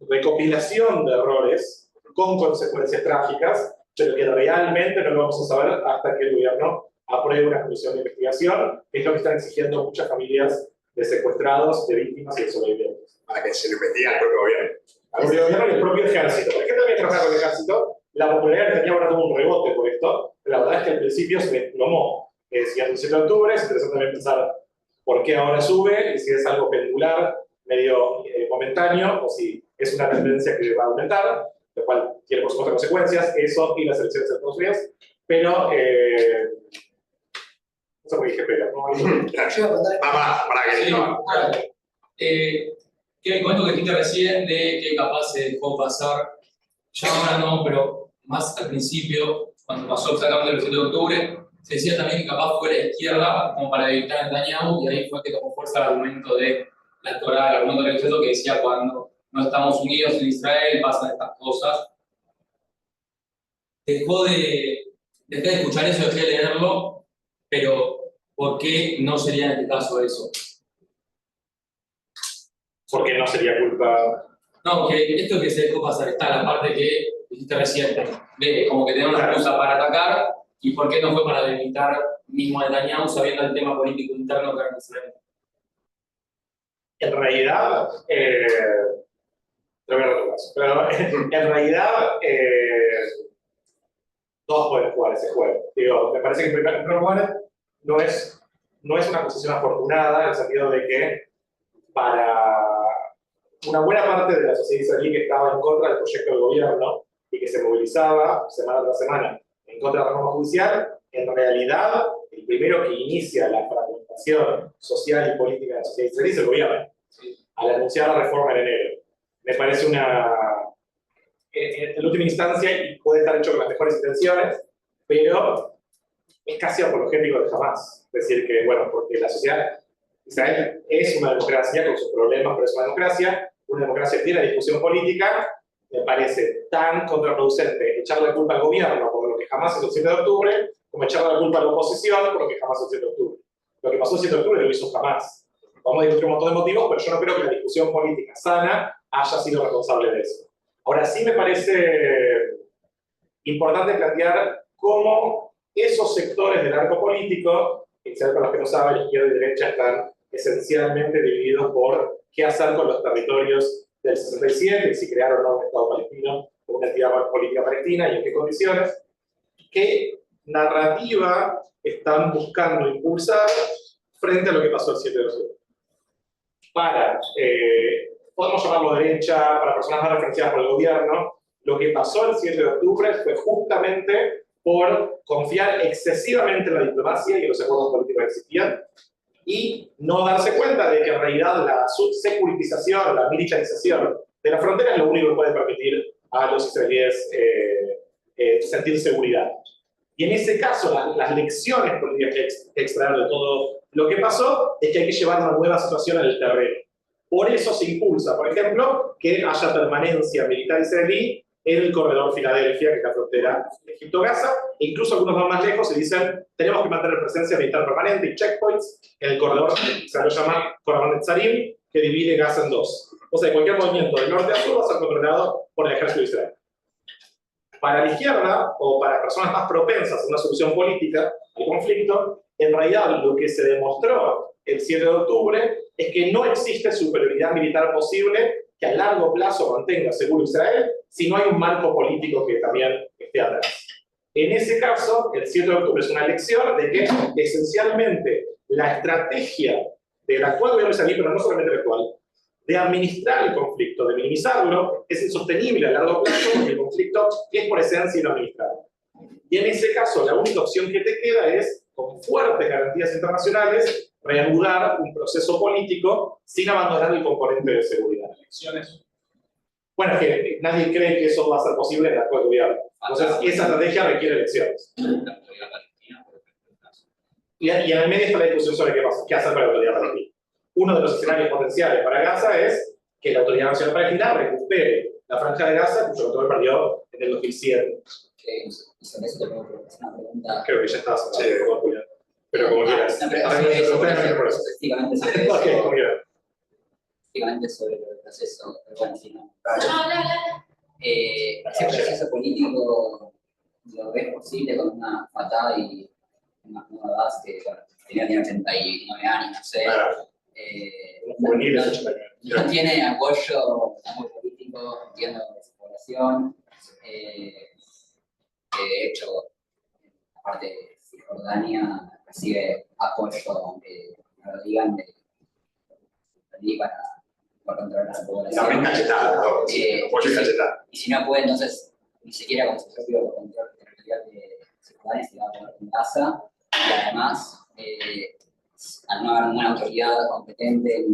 recopilación de errores con consecuencias trágicas, pero que realmente no lo vamos a saber hasta que el gobierno apruebe una comisión de investigación, que es lo que están exigiendo muchas familias de secuestrados, de víctimas y de sobrevivientes. Para que se lo investigue al propio gobierno. Al propio gobierno y el propio ejército. ¿Por qué también trabajar con el ejército? La popularidad que tenía ahora tuvo un rebote por esto, pero la verdad es que al principio se desplomó. Si el 7 de octubre, es interesante también pensar por qué ahora sube, y si es algo pendular, medio momentáneo, o si es una tendencia que va a aumentar, lo cual tiene por supuesto consecuencias, eso y las elecciones de Estados Unidos, pero no sé por qué dije pero, ¿no? Para que Sí, que el cuento que dijiste recién de que capaz se dejó pasar, ya ahora no, pero más al principio, cuando pasó exactamente el 7 de octubre, se decía también que capaz fue la izquierda como para evitar a Netanyahu, y ahí fue que tomó fuerza el argumento de la Torá, el argumento religioso que decía cuando no estamos unidos en Israel pasan estas cosas. Dejé de escuchar eso, dejé de leerlo, pero ¿por qué no sería en este caso eso? Porque no sería culpa. No, que esto que se dejó pasar, está la parte que dijiste recién, de como que tenemos una excusa para atacar, y por qué no fue para delimitar mismo a Netanyahu sabiendo el tema político interno que era en Israel. En realidad, lo voy a retomar, pero en realidad todos pueden jugar ese juego. Digo, me parece que en primer lugar no es una posición afortunada en el sentido de que para una buena parte de la sociedad israelí que estaba en contra del proyecto del gobierno y que se movilizaba semana tras semana en contra de la reforma judicial, en realidad el primero que inicia la fragmentación social y política de la sociedad israelí es el gobierno, al anunciar la reforma en enero. Me parece en última instancia, y puede estar hecho con las mejores intenciones, pero es casi apologético de Hamás. Es decir, que, bueno, porque la sociedad Israel es una democracia con sus problemas, pero es una democracia que tiene discusión política. Me parece tan contraproducente echarle la culpa al gobierno por lo que jamás hizo el 7 de octubre, como echarle la culpa a la oposición por lo que jamás hizo el 7 de octubre. Lo que pasó el 7 de octubre lo hizo jamás. Vamos a discutir un montón de motivos, pero yo no creo que la discusión política sana haya sido responsable de eso. Ahora sí me parece importante plantear cómo esos sectores del arco político, que para los que no saben, izquierda y derecha están esencialmente divididos por qué hacer con los territorios del 67, y si crear o no un Estado palestino o una entidad política palestina y en qué condiciones, qué narrativa están buscando impulsar frente a lo que pasó el 7 de octubre. Podemos llamarlo derecha, para personas más referenciadas por el gobierno, lo que pasó el 7 de octubre fue justamente por confiar excesivamente en la diplomacia y en los acuerdos políticos que existían, y no darse cuenta de que en realidad la securitización, la militarización de la frontera es lo único que puede permitir a los israelíes sentir seguridad. Y en ese caso, las lecciones políticas que extraer de todo lo que pasó es que hay que llevar una nueva situación al terreno. Por eso se impulsa, por ejemplo, que haya permanencia militar israelí en el corredor Filadelfia, que es la frontera de Egipto-Gaza, e incluso algunos van más lejos y dicen tenemos que mantener presencia militar permanente y checkpoints en el corredor, se lo llama Corredor Netzarim, que divide Gaza en dos. O sea, cualquier movimiento de norte a sur va a ser controlado por el ejército de Israel. Para la izquierda, o para personas más propensas a una solución política al conflicto, en realidad lo que se demostró el 7 de octubre es que no existe superioridad militar posible que a largo plazo mantenga seguro Israel si no hay un marco político que también esté atrás. En ese caso, el 7 de octubre es una lección de que esencialmente la estrategia del actual gobierno israelí, pero no solamente el actual, de administrar el conflicto, de minimizarlo, es insostenible a largo plazo porque el conflicto es por esencia inadministrable. Y en ese caso, la única opción que te queda es, con fuertes garantías internacionales, reanudar un proceso político sin abandonar el componente de seguridad. Elecciones. Bueno, es que nadie cree que eso va a ser posible en el actual gobierno. Entonces, esa estrategia requiere elecciones. Y en el medio está la discusión sobre qué hacer para la autoridad palestina. Uno de los escenarios potenciales para Gaza es que la Autoridad Nacional Palestina recupere la franja de Gaza, cuyo control perdió en el 2007. Y sobre eso te puedo hacer una pregunta. Creo que ya estás, Julián. Pero como quieras. Específicamente sobre eso. Ok, como quieras. Específicamente sobre el proceso. Pero bueno, si no. Habla. Ese proceso político lo ves posible con una Fatah y una base que bueno, tiene 89 años, no sé. Claro. No tiene apoyo político, entiendo, de su población. De hecho, aparte de Cisjordania, recibe apoyo, aunque no lo digan, para controlar la población. También cachetada, ¿no? Apoyo y cachetada. Y si no puede, entonces, ni siquiera con su propio control territorial de Cisjordania se va a poner en Gaza. Y además, al no haber ninguna autoridad competente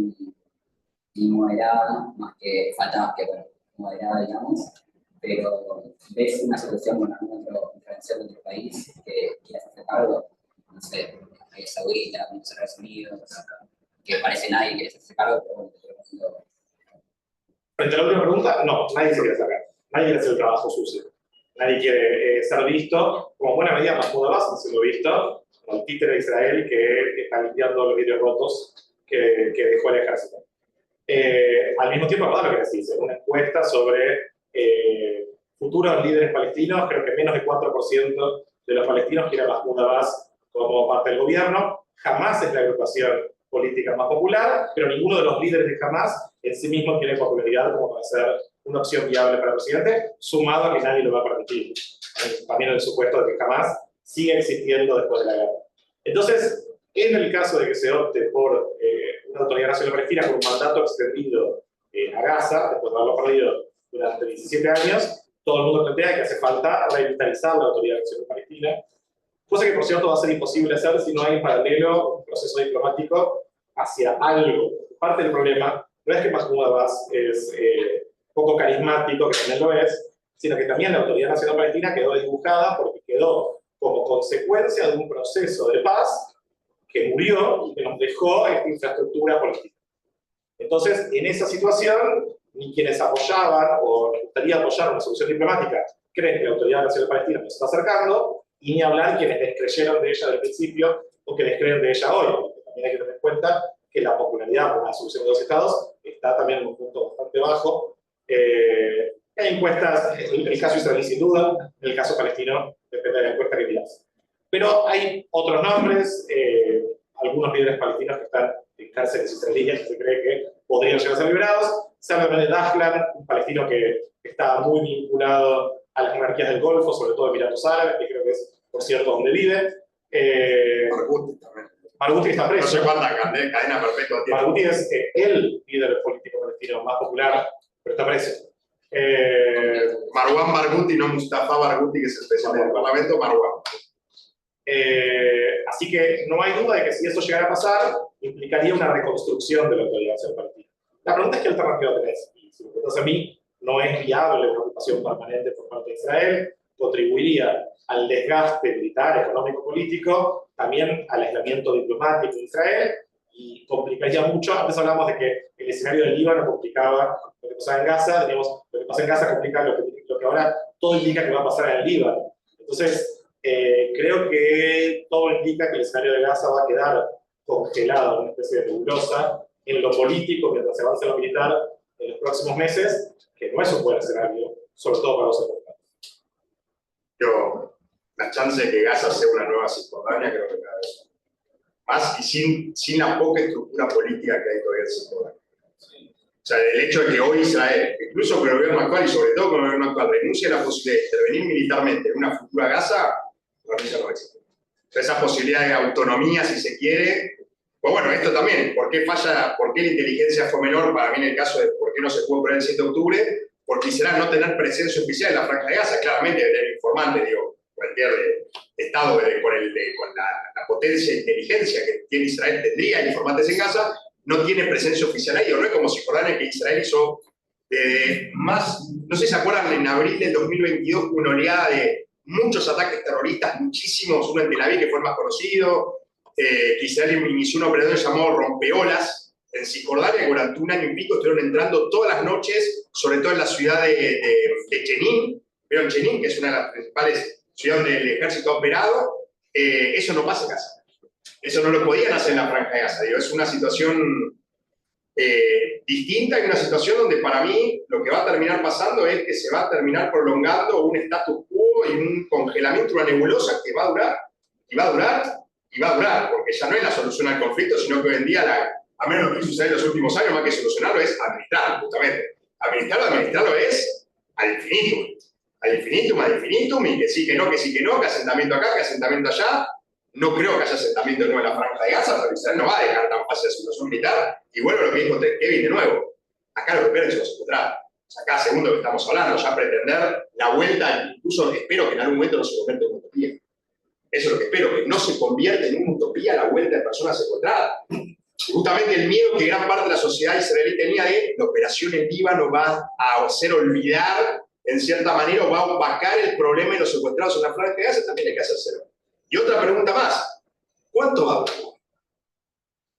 ni moderada, más que Fatah, que bueno, moderada, digamos, pero ¿ves una solución con alguna otra intervención de otro país que quieras hacer cargo? No sé, Arabia Saudita, Estados Unidos, que parece nadie quiere hacerse cargo, pero bueno, estoy haciendo. Frente a la última pregunta, no, nadie se quiere sacar. Nadie quiere hacer el trabajo sucio. Nadie quiere ser visto, como en buena medida Mahmoud Abbas está siendo visto, como el títere de Israel que está limpiando los vidrios rotos que dejó el ejército. Al mismo tiempo, ¿verdad lo que decís? En una encuesta sobre futuros líderes palestinos, creo que menos del 4% de los palestinos quieren a Mahmoud Abbas como parte del gobierno. Hamas es la agrupación política más popular, pero ninguno de los líderes de Hamas en sí mismo tiene popularidad como para ser una opción viable para el presidente, sumado a que nadie lo va a permitir. También el supuesto de que Hamas sigue existiendo después de la guerra. Entonces, en el caso de que se opte por una autoridad nacional palestina con un mandato extendido a Gaza, después de haberlo perdido durante 17 años, todo el mundo plantea que hace falta revitalizar la autoridad nacional palestina, cosa que por cierto va a ser imposible hacer si no hay en paralelo un proceso diplomático hacia algo. Parte del problema no es que Mahmoud Abbas es poco carismático, que también lo es, sino que también la autoridad nacional palestina quedó dibujada porque quedó como consecuencia de un proceso de paz que murió y que nos dejó esta infraestructura política. Entonces, en esa situación, ni quienes apoyaban o les gustaría apoyar una solución diplomática creen que la autoridad nacional palestina nos está acercando, y ni hablar quienes descreyeron de ella del principio o que descreen de ella hoy, porque también hay que tener en cuenta que la popularidad por la solución de dos estados está también en un punto bastante bajo. Hay encuestas, en el caso israelí sin duda, en el caso palestino depende de la encuesta que miras. Pero hay otros nombres, algunos líderes palestinos que están en cárceles israelíes que se cree que podrían llegar a ser liberados. Se habla de Dahlan, un palestino que está muy vinculado a las monarquías del Golfo, sobre todo Emiratos Árabes, que creo que es, por cierto, donde vive. Marguti también. Marguti está preso. No sé cuánta cadena perpetua tiene. Marguti es el líder político palestino más popular, pero está preso. Marwan Barghouti, no Mustafa Barghouti, que es el presidente del Parlamento, Marwan. Así que no hay duda de que si eso llegara a pasar, implicaría una reconstrucción de la autoridad nacional palestina. La pregunta es qué alternativa tenés. Y si me preguntas a mí, no es viable una ocupación permanente por parte de Israel, contribuiría al desgaste militar, económico, político, también al aislamiento diplomático de Israel, y complicaría mucho. Antes hablamos de que el escenario del Líbano complicaba lo que pasaba en Gaza, digamos, lo que pasa en Gaza complica lo que ahora todo indica que va a pasar en el Líbano. Entonces, creo que todo indica que el escenario de Gaza va a quedar congelado, una especie de nebulosa, en lo político, mientras se avance en lo militar en los próximos meses, que no es un buen escenario, sobre todo para los europeos. Yo, la chance de que Gaza sea una nueva Cisjordania creo que cada vez más, y sin la poca estructura política que hay todavía en Cisjordania. O sea, el hecho de que hoy Israel, incluso con el gobierno actual y sobre todo con el gobierno actual, renuncie a la posibilidad de intervenir militarmente en una futura Gaza, para mí ya no existe. O sea, esa posibilidad de autonomía, si se quiere. Pues bueno, esto también, ¿por qué falla, por qué la inteligencia fue menor? Para mí en el caso de por qué no se pudo poner el 7 de octubre, porque Israel no tener presencia oficial en la Franja de Gaza, claramente el informante, digo, cualquier Estado con la potencia e inteligencia que tiene Israel tendría informantes en Gaza, no tiene presencia oficial ahí, o no es como Cisjordania que Israel hizo no sé si se acuerdan, en abril del 2022 una oleada de muchos ataques terroristas, muchísimos, uno en Tel Aviv que fue el más conocido, que Israel inició un operador llamado Rompeolas en Cisjordania, que durante un año y pico estuvieron entrando todas las noches, sobre todo en la ciudad de Jenin, pero en Jenin, que es una de las principales ciudades donde el ejército ha operado, eso no pasa en Gaza. Eso no lo podían hacer en la Franja de Gaza. Digo, es una situación distinta y una situación donde para mí lo que va a terminar pasando es que se va a terminar prolongando un status quo y un congelamiento, una nebulosa que va a durar, y va a durar, y va a durar, porque ya no es la solución al conflicto, sino que hoy en día, a menos lo que sucede en los últimos años, más que solucionarlo es administrarlo, justamente. Administrarlo es al infinitum, y que sí, que no, que sí, que no, que asentamiento acá, que asentamiento allá. No creo que haya asentamiento de nuevo en la Franja de Gaza, pero Israel no va a dejar tan fácil la situación militar. Y vuelvo a lo que dijo Kevin de nuevo. Acá lo que pierden son los secuestrados. O sea, cada segundo que estamos hablando, ya pretender la vuelta, incluso espero que en algún momento no se convierta en una utopía. Eso es lo que espero, que no se convierta en una utopía la vuelta de personas secuestradas. Justamente el miedo que gran parte de la sociedad israelí tenía de la operación en Líbano va a hacer olvidar en cierta manera, o va a opacar el problema de los secuestrados en la Franja de Gaza, también hay que hacérselo. Y otra pregunta más, ¿cuánto va a durar?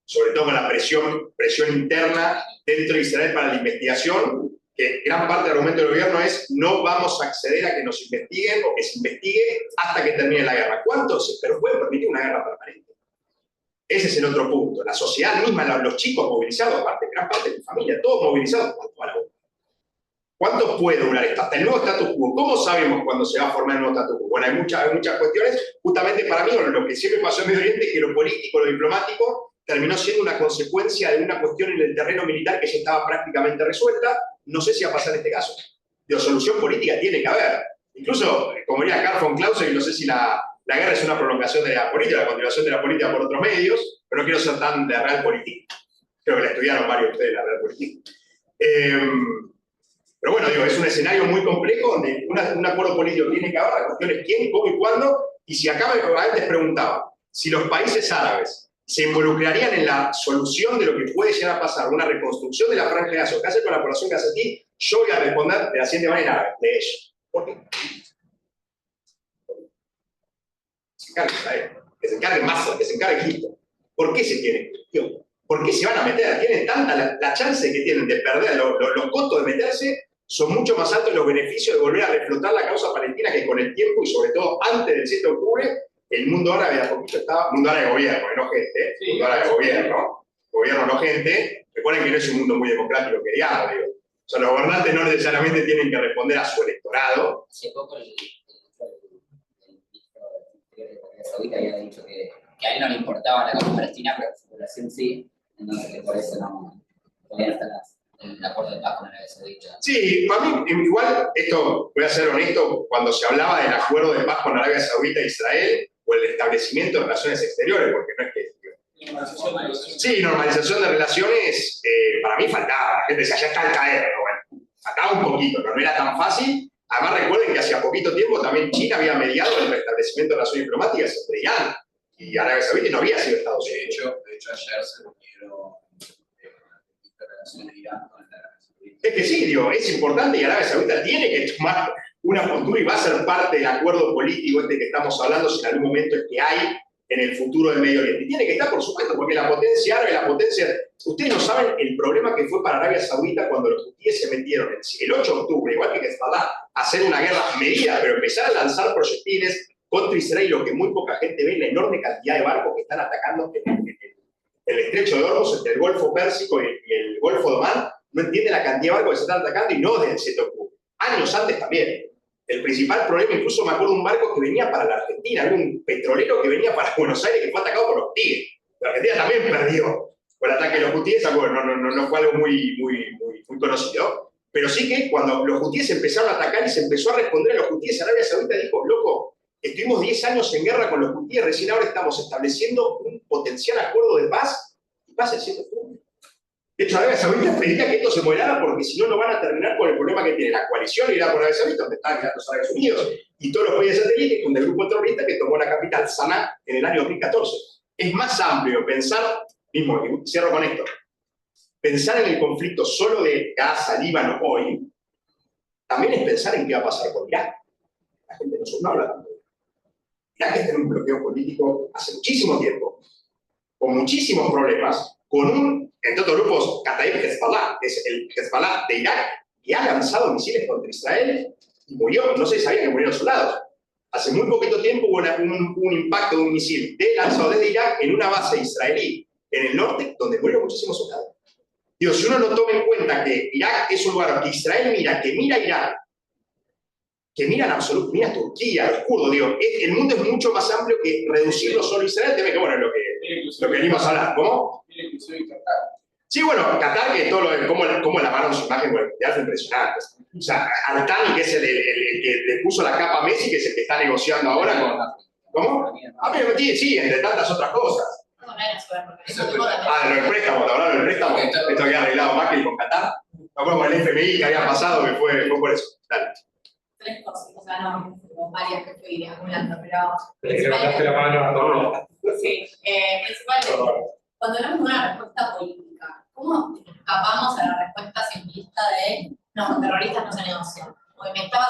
Sobre todo con la presión interna dentro de Israel para la investigación, que gran parte del argumento del gobierno es no vamos a acceder a que nos investiguen o que se investigue hasta que termine la guerra. ¿Cuántos? Pero pueden permitir una guerra permanente. Ese es el otro punto. La sociedad misma, los chicos movilizados, gran parte de mi familia, todos movilizados, ¿cuánto puede durar esto? Hasta el nuevo status quo. ¿Cómo sabemos cuándo se va a formar el nuevo status quo? Bueno, hay muchas cuestiones. Justamente para mí, lo que siempre pasó en Medio Oriente es que lo político, lo diplomático, terminó siendo una consecuencia de una cuestión en el terreno militar que ya estaba prácticamente resuelta. No sé si va a pasar en este caso. De solución política tiene que haber. Incluso, como diría Karl von Clausewitz, no sé si la guerra es una prolongación de la política, la continuación de la política por otros medios, pero no quiero ser tan de realpolitik. Creo que la estudiaron varios de ustedes, la realpolitik. Pero bueno, digo, es un escenario muy complejo donde un acuerdo político tiene que haber. La cuestión es quién, cómo y cuándo. Y si acá antes preguntaba, si los países árabes se involucrarían en la solución de lo que puede llegar a pasar, una reconstrucción de la Franja de Gaza, ¿qué hace con la población gazatín? Yo voy a responder de la siguiente manera, de ellos. ¿Por qué? Se encargue Israel, que se encargue Massa, que se encargue Egipto. ¿Por qué se tiene cuestión? ¿Por qué se van a meter? Tienen tanta la chance que tienen de perder, los costos de meterse son mucho más altos los beneficios de volver a reflotar la causa palestina que con el tiempo y sobre todo antes del 7 de octubre el mundo árabe de a poquito estaba, mundo árabe de gobierno, no gente, sí, mundo árabe de gobierno no gente. Recuerden que no es un mundo muy democrático que digamos, digo. O sea, los gobernantes no necesariamente tienen que responder a su electorado. Hace poco el ministro de Arabia Saudita había dicho que a él no le importaba la causa palestina, pero a su población sí, entonces que por eso todavía no está el acuerdo de paz con Arabia Saudita. Sí, para mí, igual, esto, voy a ser honesto, cuando se hablaba del acuerdo de paz con Arabia Saudita e Israel, o el establecimiento de relaciones exteriores, porque no es que... Sí, normalización de relaciones, para mí faltaba. La gente decía, ya está al caer, pero bueno, faltaba un poquito, pero no era tan fácil. Además, recuerden que hacía poquito tiempo también China había mediado el restablecimiento de relaciones diplomáticas entre Irán y Arabia Saudita, y no había sido Estados Unidos. De hecho ayer se reunieron relaciones de Irán con Arabia Saudita. Es que sí, digo, es importante y Arabia Saudita tiene que tomar una postura y va a ser parte del acuerdo político este que estamos hablando, si en algún momento es que hay en el futuro del Medio Oriente. Y tiene que estar, por supuesto, porque la potencia árabe, la potencia... Ustedes no saben el problema que fue para Arabia Saudita cuando los hutíes se metieron el 8 de octubre, igual que Hezbollah, a hacer una guerra medida, pero empezar a lanzar proyectiles contra Israel, lo que muy poca gente ve, la enorme cantidad de barcos que están atacando el estrecho de Hormuz, entre el Golfo Pérsico y el Golfo de Omán. No entiende la cantidad de barcos que se están atacando y no desde el 7 de octubre. Años antes también. El principal problema, incluso me acuerdo de un barco que venía para la Argentina, había un petrolero que venía para Buenos Aires que fue atacado por los hutíes. La Argentina también perdió por el ataque de los hutíes, no fue algo muy conocido. Pero sí que cuando los hutíes empezaron a atacar y se empezó a responder a los hutíes, Arabia Saudita dijo, loco, estuvimos 10 años en guerra con los hutíes, recién ahora estamos estableciendo un potencial acuerdo de paz, y pasa el 7 de octubre. De hecho, Arabia Saudita pediría que esto se moderara porque si no, no van a terminar con el problema que tiene la coalición irá por Arabia Saudita, donde están los Estados Unidos y todos los países satélites, con el grupo terrorista que tomó la capital, Sanaa, en el año 2014. Es más amplio pensar, mismo, y cierro con esto, pensar en el conflicto solo de Gaza, Líbano, hoy, también es pensar en qué va a pasar con Irak. La gente no habla tanto de Irak. Está en un bloqueo político hace muchísimo tiempo, con muchísimos problemas, con entre otros grupos, Kataib Hezbollah, que es el Hezbollah de Irak, que ha lanzado misiles contra Israel y murió, no se sabía que murieron soldados. Hace muy poquito tiempo hubo un impacto de un misil lanzado desde Irak en una base israelí en el norte, donde murieron muchísimos soldados. Digo, si uno no toma en cuenta que Irak es un lugar que Israel mira, que mira Irak, que mira en absoluto, mira Turquía, los kurdos, digo, el mundo es mucho más amplio que reducirlo solo a Israel, que bueno, lo que venimos a hablar. ¿Cómo? Sí, bueno, Qatar, que todo cómo lavaron su imagen con el mundial fue impresionante. O sea, Al-Thani, que es el que le puso la capa a Messi, que es el que está negociando ahora con... ¿Cómo? Sí, entre tantas otras cosas. Los préstamos, ¿hablaron del préstamo? Esto había arreglado Macri con Qatar. Me acuerdo con el FMI que había pasado, que fue por eso. Dale. Tres cosas, o sea, no, varias que fui acumulando, pero... Le levantaste la mano a todos. Sí, principalmente, cuando hablamos de una respuesta política, ¿cómo escapamos a la respuesta simplista de no, con terroristas no se negocian? Porque me estaba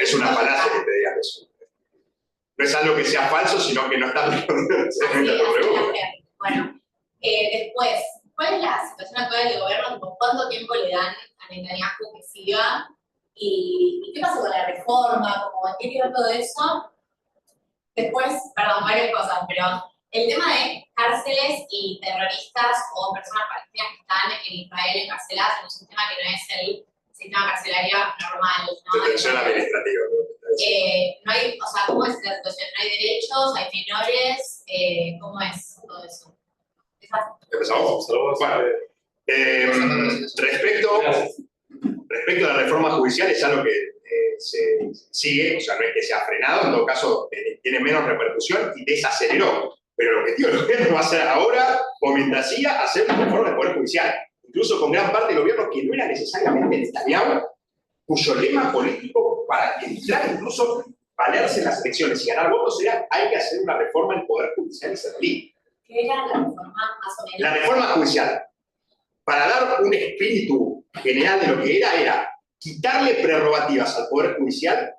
es una falacia que te digan eso. No es algo que sea falso, sino que no está respondiendo necesariamente a tu pregunta. Bueno, después, ¿cuál es la situación actual del gobierno? ¿Cuánto tiempo le dan a Netanyahu que siga? ¿Y qué pasa con la reforma? ¿Cómo qué quedó todo eso? Después, perdón, varias cosas, pero el tema de cárceles y terroristas o personas palestinas que están en Israel encarceladas en un sistema que no es el sistema carcelario normal, ¿no? Detención administrativa. No hay, o sea, ¿cómo es la situación? ¿No hay derechos? ¿Hay menores? ¿Cómo es todo eso? ¿Empezamos? Bueno, respecto a la reforma judicial, es algo que se sigue, o sea, no es que se ha frenado, en todo caso tiene menos repercusión y desaceleró. Pero el objetivo del gobierno va a ser ahora, o mientras siga, hacer una reforma del Poder Judicial. Incluso con gran parte del gobierno que no era necesariamente Netanyahu, cuyo lema político para entrar incluso valerse en las elecciones y ganar votos era hay que hacer una reforma del Poder Judicial israelí. ¿Qué era la reforma más o menos? La reforma judicial, para dar un espíritu general de lo que era quitarle prerrogativas al Poder Judicial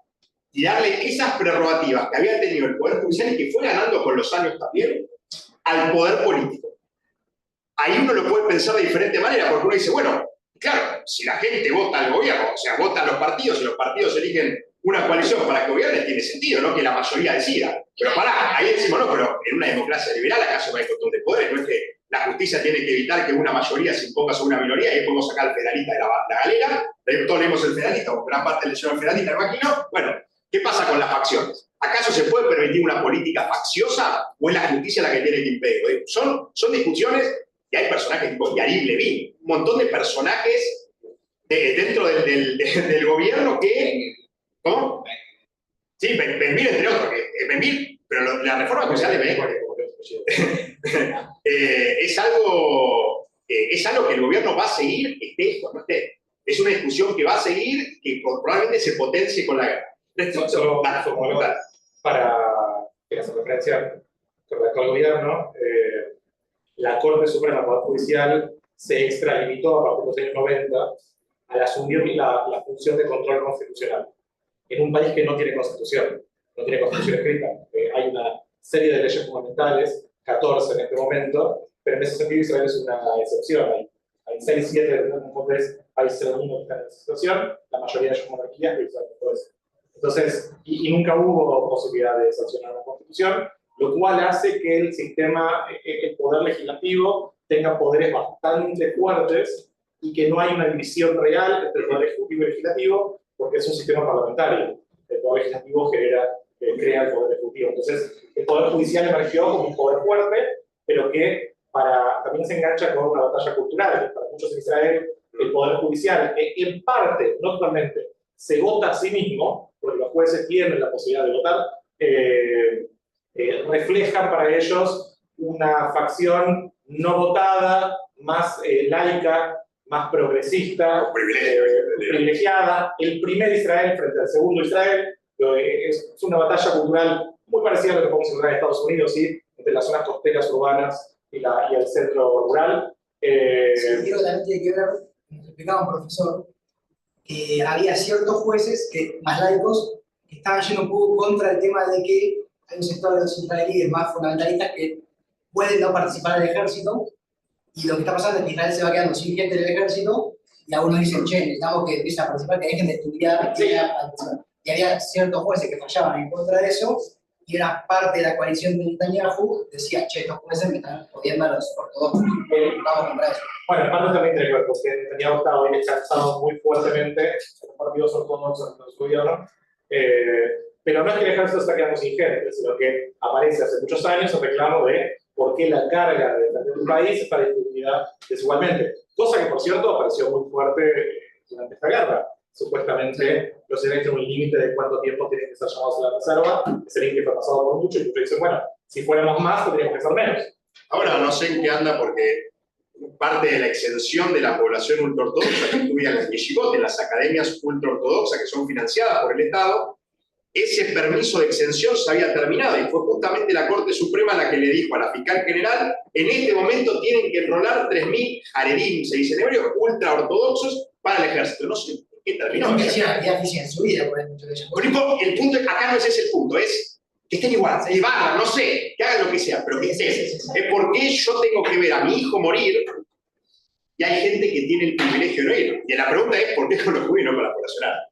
y darle esas prerrogativas que había tenido el Poder Judicial y que fue ganando con los años también al Poder Político. Ahí uno lo puede pensar de diferente manera, porque uno dice, bueno, claro, si la gente vota al gobierno, o sea, votan los partidos y los partidos eligen una coalición para que gobierne, tiene sentido, ¿no? Que la mayoría decida. Pero pará, ahí decimos, no, pero en una democracia liberal acaso no hay control de poderes, no es que la justicia tiene que evitar que una mayoría se imponga sobre una minoría y ahí podemos sacar al federalista de la galera, todos leemos el federalista, o gran parte leyeron el federalista, me imagino. Bueno, ¿qué pasa con las facciones? ¿Acaso se puede permitir una política facciosa o es la justicia la que tiene que impedir? Son discusiones y hay personajes tipo Yariv Levin, un montón de personajes dentro del gobierno que... ¿Cómo? Sí, Ben-Gvir entre otros. Ben-Gvir, pero la reforma judicial de Ben-Gvir es algo que el gobierno va a seguir, esté o no esté. Es una discusión que va a seguir, que probablemente se potencie con la guerra. Solo para hacer referencia con el actual gobierno, la Corte Suprema del Poder Judicial se extralimitó a partir de los años 90 al asumir la función de control constitucional en un país que no tiene constitución escrita. Hay una serie de leyes fundamentales, 14 en este momento, pero en ese sentido Israel es una excepción. Hay 6, 7 países del mundo que están en esa situación, la mayoría de ellos monarquías, pero Israel no puede ser. Entonces, y nunca hubo posibilidad de sancionar una constitución, lo cual hace que el sistema, el poder legislativo, tenga poderes bastante fuertes y que no hay una división real entre el poder ejecutivo y legislativo, porque es un sistema parlamentario. El poder legislativo crea el poder ejecutivo. Entonces, el poder judicial emergió como un poder fuerte, pero que también se engancha con una batalla cultural. Para muchos en Israel, el poder judicial, en parte, no totalmente, se vota a sí mismo, porque los jueces tienen la posibilidad de votar, reflejan para ellos una facción no votada, más laica, más progresista, privilegiada. El primer Israel frente al segundo Israel es una batalla cultural muy parecida a lo que podemos encontrar en Estados Unidos, ¿sí? Entre las zonas costeras urbanas y el centro rural. Sí, digo, también tiene que ver, nos explicaba un profesor, que había ciertos jueces, más laicos, que estaban yendo un poco contra el tema de que hay un sector de los israelíes más fundamentalistas que pueden no participar del ejército, y lo que está pasando es que Israel se va quedando sin gente del ejército, y algunos dicen, che, necesitamos que empiecen a participar, que dejen de estudiar, y había ciertos jueces que fallaban en contra de eso, y era parte de la coalición de Netanyahu, decía, che, estos jueces me están jodiendo a los ortodoxos, vamos contra eso. Bueno, en parte también tiene que ver, porque Netanyahu estaba hoy rechazado muy fuertemente por los partidos ortodoxos en su gobierno, pero no es que el ejército está quedando sin gente, sino que aparece hace muchos años el reclamo de por qué la carga de defender un país está distribuida desigualmente. Cosa que, por cierto, apareció muy fuerte durante esta guerra. Supuestamente los israelíes tienen un límite de cuánto tiempo tienen que ser llamados a la reserva. Ese límite fue pasado por mucho y muchos dicen, bueno, si fuéramos más, tendríamos que ser menos. Ahora no sé en qué anda porque parte de la exención de la población ultraortodoxa que estudia en las yeshivot, en las academias ultraortodoxas que son financiadas por el Estado, ese permiso de exención se había terminado y fue justamente la Corte Suprema la que le dijo a la fiscal general, en este momento tienen que enrolar 3.000 haredim, se dice en hebreo, ultraortodoxos para el ejército. No sé por ¿Qué terminó? No, que hicieron actividad física en su vida, por ejemplo. Pero el punto, acá no es ese el punto, es que estén igual, que barra, no sé, que hagan lo que sea, pero que estén. Es porque yo tengo que ver a mi hijo morir y hay gente que tiene el privilegio de no ir. Y la pregunta es, ¿por qué con los judíos y no con la población árabe?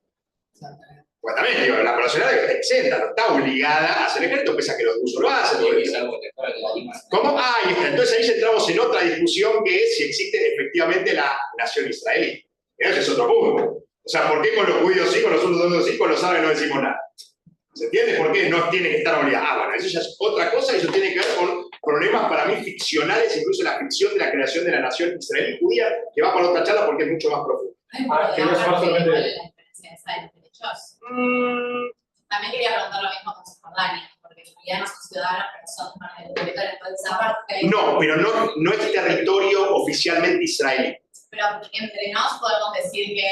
Pues también, digo, la población árabe está exenta, no está obligada a hacer ejército, pese a que los rusos lo hacen. ¿Cómo? Ah, ahí está. Entonces ahí entramos en otra discusión que es si existe efectivamente la nación israelí. Ese es otro punto. O sea, ¿por qué con los judíos sí, con los otros sí, con los árabes no decimos nada? ¿Se entiende? ¿Por qué no tiene que estar obligada? Ah, bueno, eso ya es otra cosa y eso tiene que ver con problemas para mí ficcionales, incluso la ficción de la creación de la nación israelí judía, que va para otra charla porque es mucho más profundo. También quería preguntar lo mismo con Cisjordania, porque en realidad no son ciudadanos, pero son parte del territorio, entonces esa parte... No, pero no es territorio oficialmente israelí. Pero entre nos podemos decir que,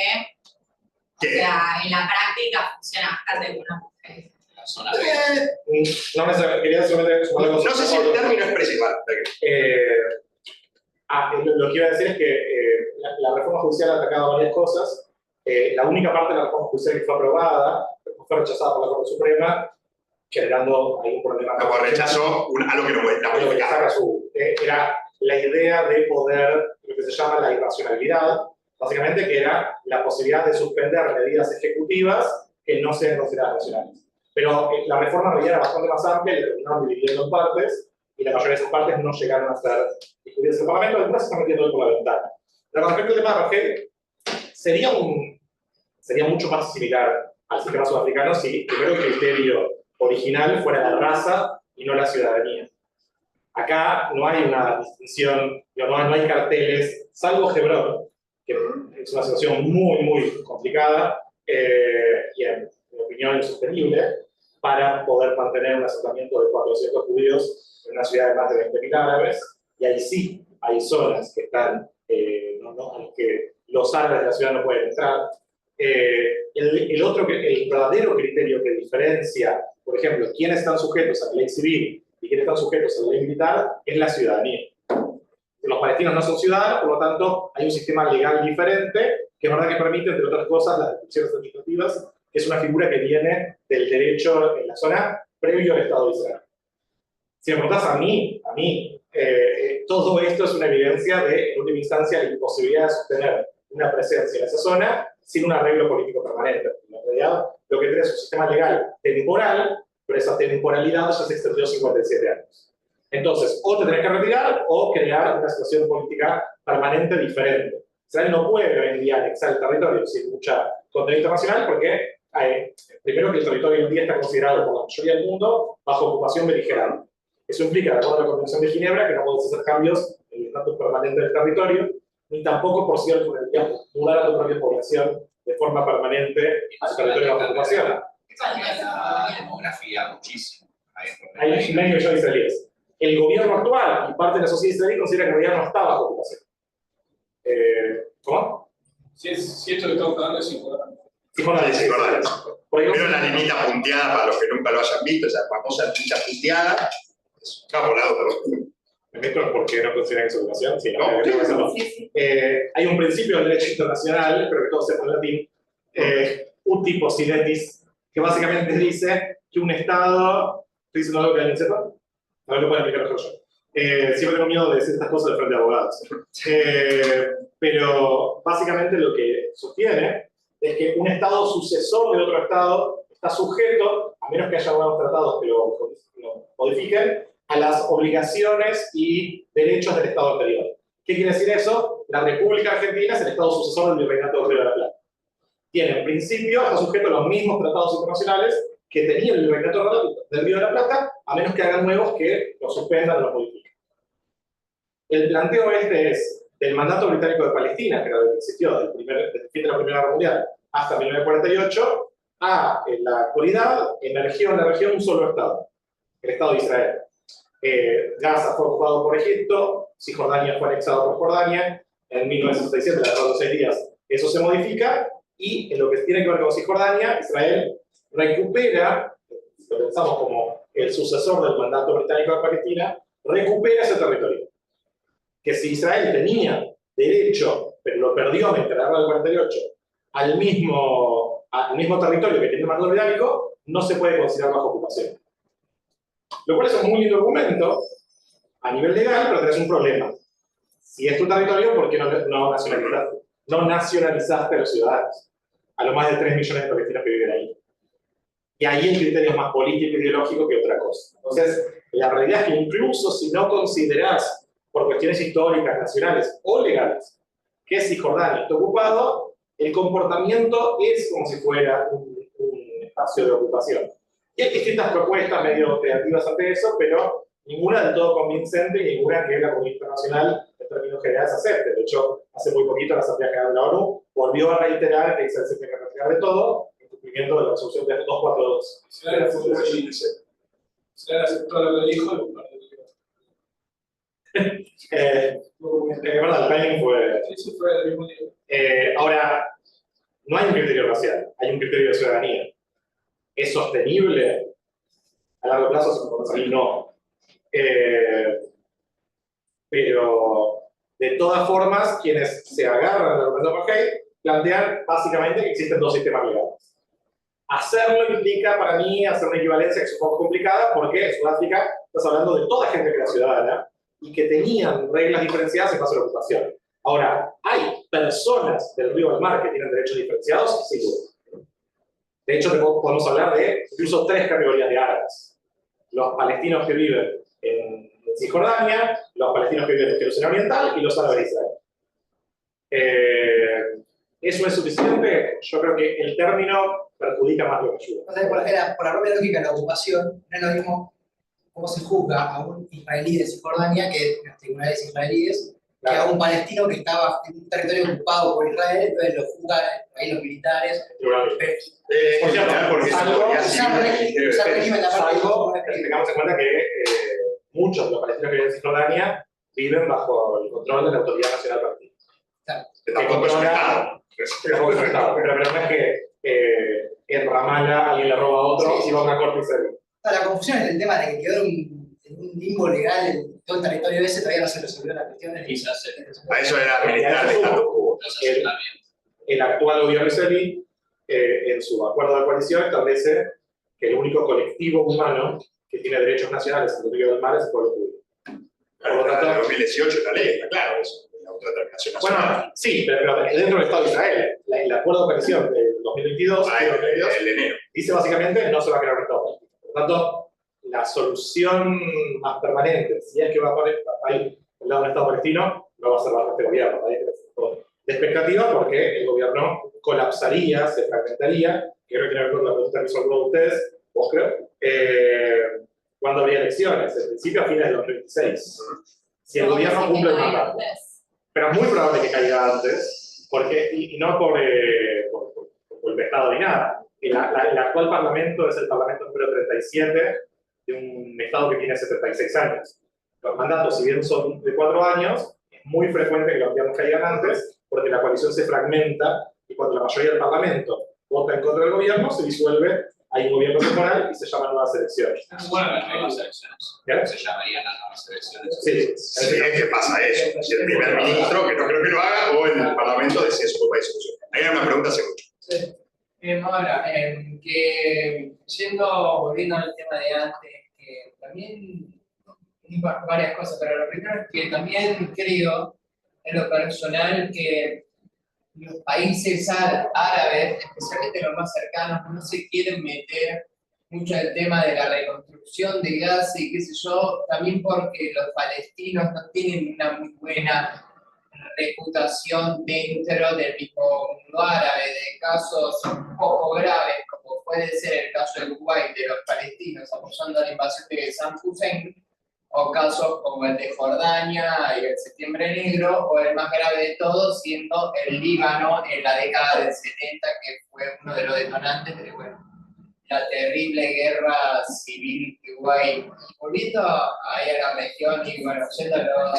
¿Qué? o sea, en la práctica funciona bastante como una mujer. La zona B. No me quería solamente sumar algo. No sé si el término es principal. Lo que iba a decir es que la reforma judicial ha atacado varias cosas. La única parte de la reforma judicial que fue aprobada fue rechazada por la Corte Suprema, generando ahí un problema. Como rechazó algo que no puede estar modificado. Era la idea de poder, lo que se llama la irracionalidad, básicamente que era la posibilidad de suspender medidas ejecutivas que no sean consideradas racionales. Pero la reforma en realidad era bastante más amplia, le terminaron dividiendo en partes, y la mayoría de esas partes no llegaron a ser discutidas en el Parlamento, algunas se están metiendo por la ventana. Pero con respecto al tema de Rangel, sería mucho más similar al sistema sudafricano si primero el criterio original fuera la raza y no la ciudadanía. Acá no hay una distinción, no hay carteles, salvo Hebrón, que es una situación muy, muy complicada y en mi opinión insostenible, para poder mantener un asentamiento de 400 judíos en una ciudad de más de 20.000 árabes, y ahí sí hay zonas que están, a las que los árabes de la ciudad no pueden entrar. El verdadero criterio que diferencia, por ejemplo, quiénes están sujetos a la ley civil y quiénes están sujetos a la ley militar, es la ciudadanía. Los palestinos no son ciudadanos, por lo tanto, hay un sistema legal diferente que es verdad que permite, entre otras cosas, las descripciones administrativas, que es una figura que viene del derecho en la zona previo al Estado de Israel. Si me preguntas a mí, todo esto es una evidencia de, en última instancia, la imposibilidad de sostener una presencia en esa zona sin un arreglo político permanente. En realidad, lo que tiene es un sistema legal temporal, pero esa temporalidad ya se extendió 57 años. Entonces, o te tenés que retirar o crear una situación política permanente diferente. Israel no puede hoy en día anexar el territorio sin mucha condena internacional porque, primero, que el territorio hoy en día está considerado por la mayoría del mundo bajo ocupación beligerante. Eso implica, de acuerdo a la Convención de Ginebra, que no puedes hacer cambios en el estatus permanente del territorio, ni tampoco, por cierto, mudar a tu propia población de forma permanente al territorio bajo ocupación. La demografía muchísimo. Hay medio millón de israelíes. El gobierno actual y parte de la sociedad israelí considera que el gobierno está bajo ocupación. ¿Cómo? Si esto que estamos hablando es importante. Primero la limita punteada, para los que nunca lo hayan visto, esa famosa linita punteada. Es un volado, pero... ¿Me meto porque no consideran que es ocupación? Sí, no, hay un principio del derecho internacional, espero que todos sepan latín, uti possidetis, que básicamente dice que un Estado... ¿Estoy diciendo algo que alguien sepa? A ver, lo pueden explicar mejor yo. Siempre tengo miedo de decir estas cosas de frente a abogados. Pero básicamente lo que sostiene es que un Estado sucesor de otro Estado está sujeto, a menos que haya nuevos tratados que lo modifiquen, a las obligaciones y derechos del Estado anterior. ¿Qué quiere decir eso? La República Argentina es el Estado sucesor del Virreinato del Río de la Plata. Tiene, en principio, está sujeto a los mismos tratados internacionales que tenía el Virreinato del Río de la Plata, a menos que hagan nuevos que lo suspendan o lo modifiquen. El planteo es, del mandato británico de Palestina, que era lo que existió desde el fin de la Primera Guerra Mundial hasta 1948, en la actualidad emergió en la región un solo Estado, el Estado de Israel. Gaza fue ocupado por Egipto, Cisjordania fue anexado por Jordania, en 1967, la guerra de los 6 días, eso se modifica, y en lo que tiene que ver con Cisjordania, Israel recupera, lo pensamos como el sucesor del mandato británico de Palestina, recupera ese territorio. Que si Israel tenía derecho, pero lo perdió en la guerra del 48, al mismo territorio que tiene el mandato británico, no se puede considerar bajo ocupación. Lo cual es un muy lindo argumento a nivel legal, pero tenés un problema. Si es tu territorio, ¿por qué no nacionalizaste a los ciudadanos? A los más de 3 millones de palestinos que viven ahí. Y ahí el criterio es más político e ideológico que otra cosa. Entonces, la realidad es que incluso si no considerás por cuestiones históricas, nacionales o legales que Cisjordania está ocupado, el comportamiento es como si fuera un espacio de ocupación. Y hay distintas propuestas medio creativas ante eso, pero ninguna del todo convincente y ninguna que la comunidad internacional en términos generales acepte. De hecho, hace muy poquito la Asamblea General de la ONU volvió a reiterar que se tiene que retirar de todo en cumplimiento de la resolución de 242. Israel aceptó lo que dijo verdad, el timing fue... Sí, fue el mismo día. Ahora, no hay un criterio racial, hay un criterio de ciudadanía. ¿Es sostenible? A largo plazo, para mí no. Pero, de todas formas, quienes se agarran del argumento de apartheid plantean básicamente que existen dos sistemas legales. Hacerlo implica, para mí, hacer una equivalencia que es un poco complicada, porque en Sudáfrica estás hablando de toda gente que era ciudadana y que tenían reglas diferenciadas en base a la ocupación. Ahora, ¿hay personas del río al mar que tienen derechos diferenciados? Sin duda. De hecho, podemos hablar de incluso 3 categorías de árabes. Los palestinos que viven en Cisjordania, los palestinos que viven en Jerusalén Oriental y los árabes de Israel. ¿Eso es suficiente? Yo creo que el término perjudica más de lo que ayuda. O sea, por la propia lógica de la ocupación, no es lo mismo cómo se juzga a un israelí de Cisjordania, que en los tribunales israelíes, que a un palestino que estaba en un territorio ocupado por Israel, entonces lo juzgan ahí los militares. Por cierto, porque tengamos en cuenta que muchos de los palestinos que viven en Cisjordania viven bajo el control de la Autoridad Nacional Palestina. Claro. Tampoco es un Estado. Pero no es que en Ramallah alguien le roba a otro y va a una corte y se ve. La confusión es el tema de que quedó en un limbo legal en todo el territorio ese, todavía no se resolvió la cuestión. A eso era administrar el Estado quo. El actual gobierno israelí, en su acuerdo de coalición, establece que el único colectivo humano que tiene derechos nacionales en el río del mar es el pueblo judío. Por lo tanto, en 2018 la ley, está claro eso, la autodeterminación nacional. Bueno, sí, pero dentro del Estado de Israel, el acuerdo de coalición del 2022, el de enero, dice básicamente no se va a crear un Estado. Por lo tanto, la solución más permanente, si es que va a poner ahí el lado del Estado palestino, no va a ser bajo este gobierno. De expectativa, porque el gobierno colapsaría, se fragmentaría, quiero tener con la pregunta que hizo alguno de ustedes, vos creo, cuando habría elecciones, en principio a fines de 2026. Si el gobierno cumple el mandato. Pero es muy probable que caiga antes, porque, y no por el Estado ni nada. El actual Parlamento es el Parlamento número 37 de un Estado que tiene 76 años. Los mandatos, si bien son de 4 años, es muy frecuente que los gobiernos caigan antes, porque la coalición se fragmenta y cuando la mayoría del Parlamento vota en contra del gobierno, se disuelve, hay un gobierno temporal y se llaman nuevas elecciones. Bueno, las nuevas elecciones. Se llamarían las nuevas elecciones. Sí, sí, es que pasa eso. Si el primer ministro, que no creo que lo haga, o el Parlamento decide su propia discusión. Ahí hay una pregunta hace mucho. Sí. Ahora, volviendo al tema de antes, que también varias cosas, pero lo primero es que también creo, en lo personal, que los países árabes, especialmente los más cercanos, no se quieren meter mucho en el tema de la reconstrucción de Gaza y qué sé yo, también porque los palestinos no tienen una muy buena reputación dentro del mismo mundo árabe, de casos un poco graves, como puede ser el caso de Kuwait, de los palestinos apoyando la invasión de Saddam Hussein, o casos como el de Jordania y el Septiembre Negro, o el más grave de todos siendo el Líbano en la década del 70, que fue uno de los detonantes de la terrible guerra civil que hubo ahí. Volviendo ahí a la región y yéndolo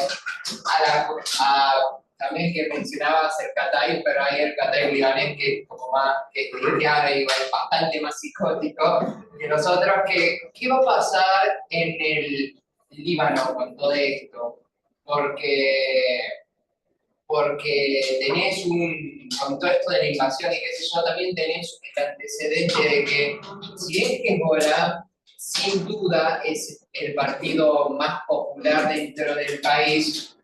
también que mencionabas el Kataib, pero hay el Kataib libanés que es como más, que es bastante más psicótico que nosotros. ¿Qué va a pasar en el Líbano con todo esto? Porque porque tenés con todo esto de la invasión y qué sé yo, también tenés el antecedente de que si es Hezbollah, sin duda es el partido más popular dentro del país,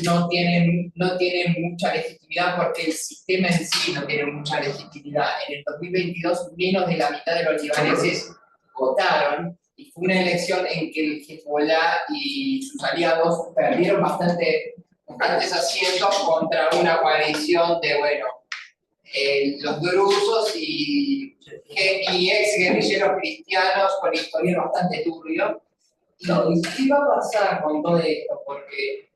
no tienen mucha legitimidad porque el sistema en sí no tiene mucha legitimidad. En el 2022 menos de la mitad de los libaneses votaron y fue una elección en que el Hezbollah y sus aliados perdieron bastantes asientos contra una coalición de, bueno, los drusos y ex guerrilleros cristianos con historia bastante turbio. ¿Y qué va a pasar con todo esto? Porque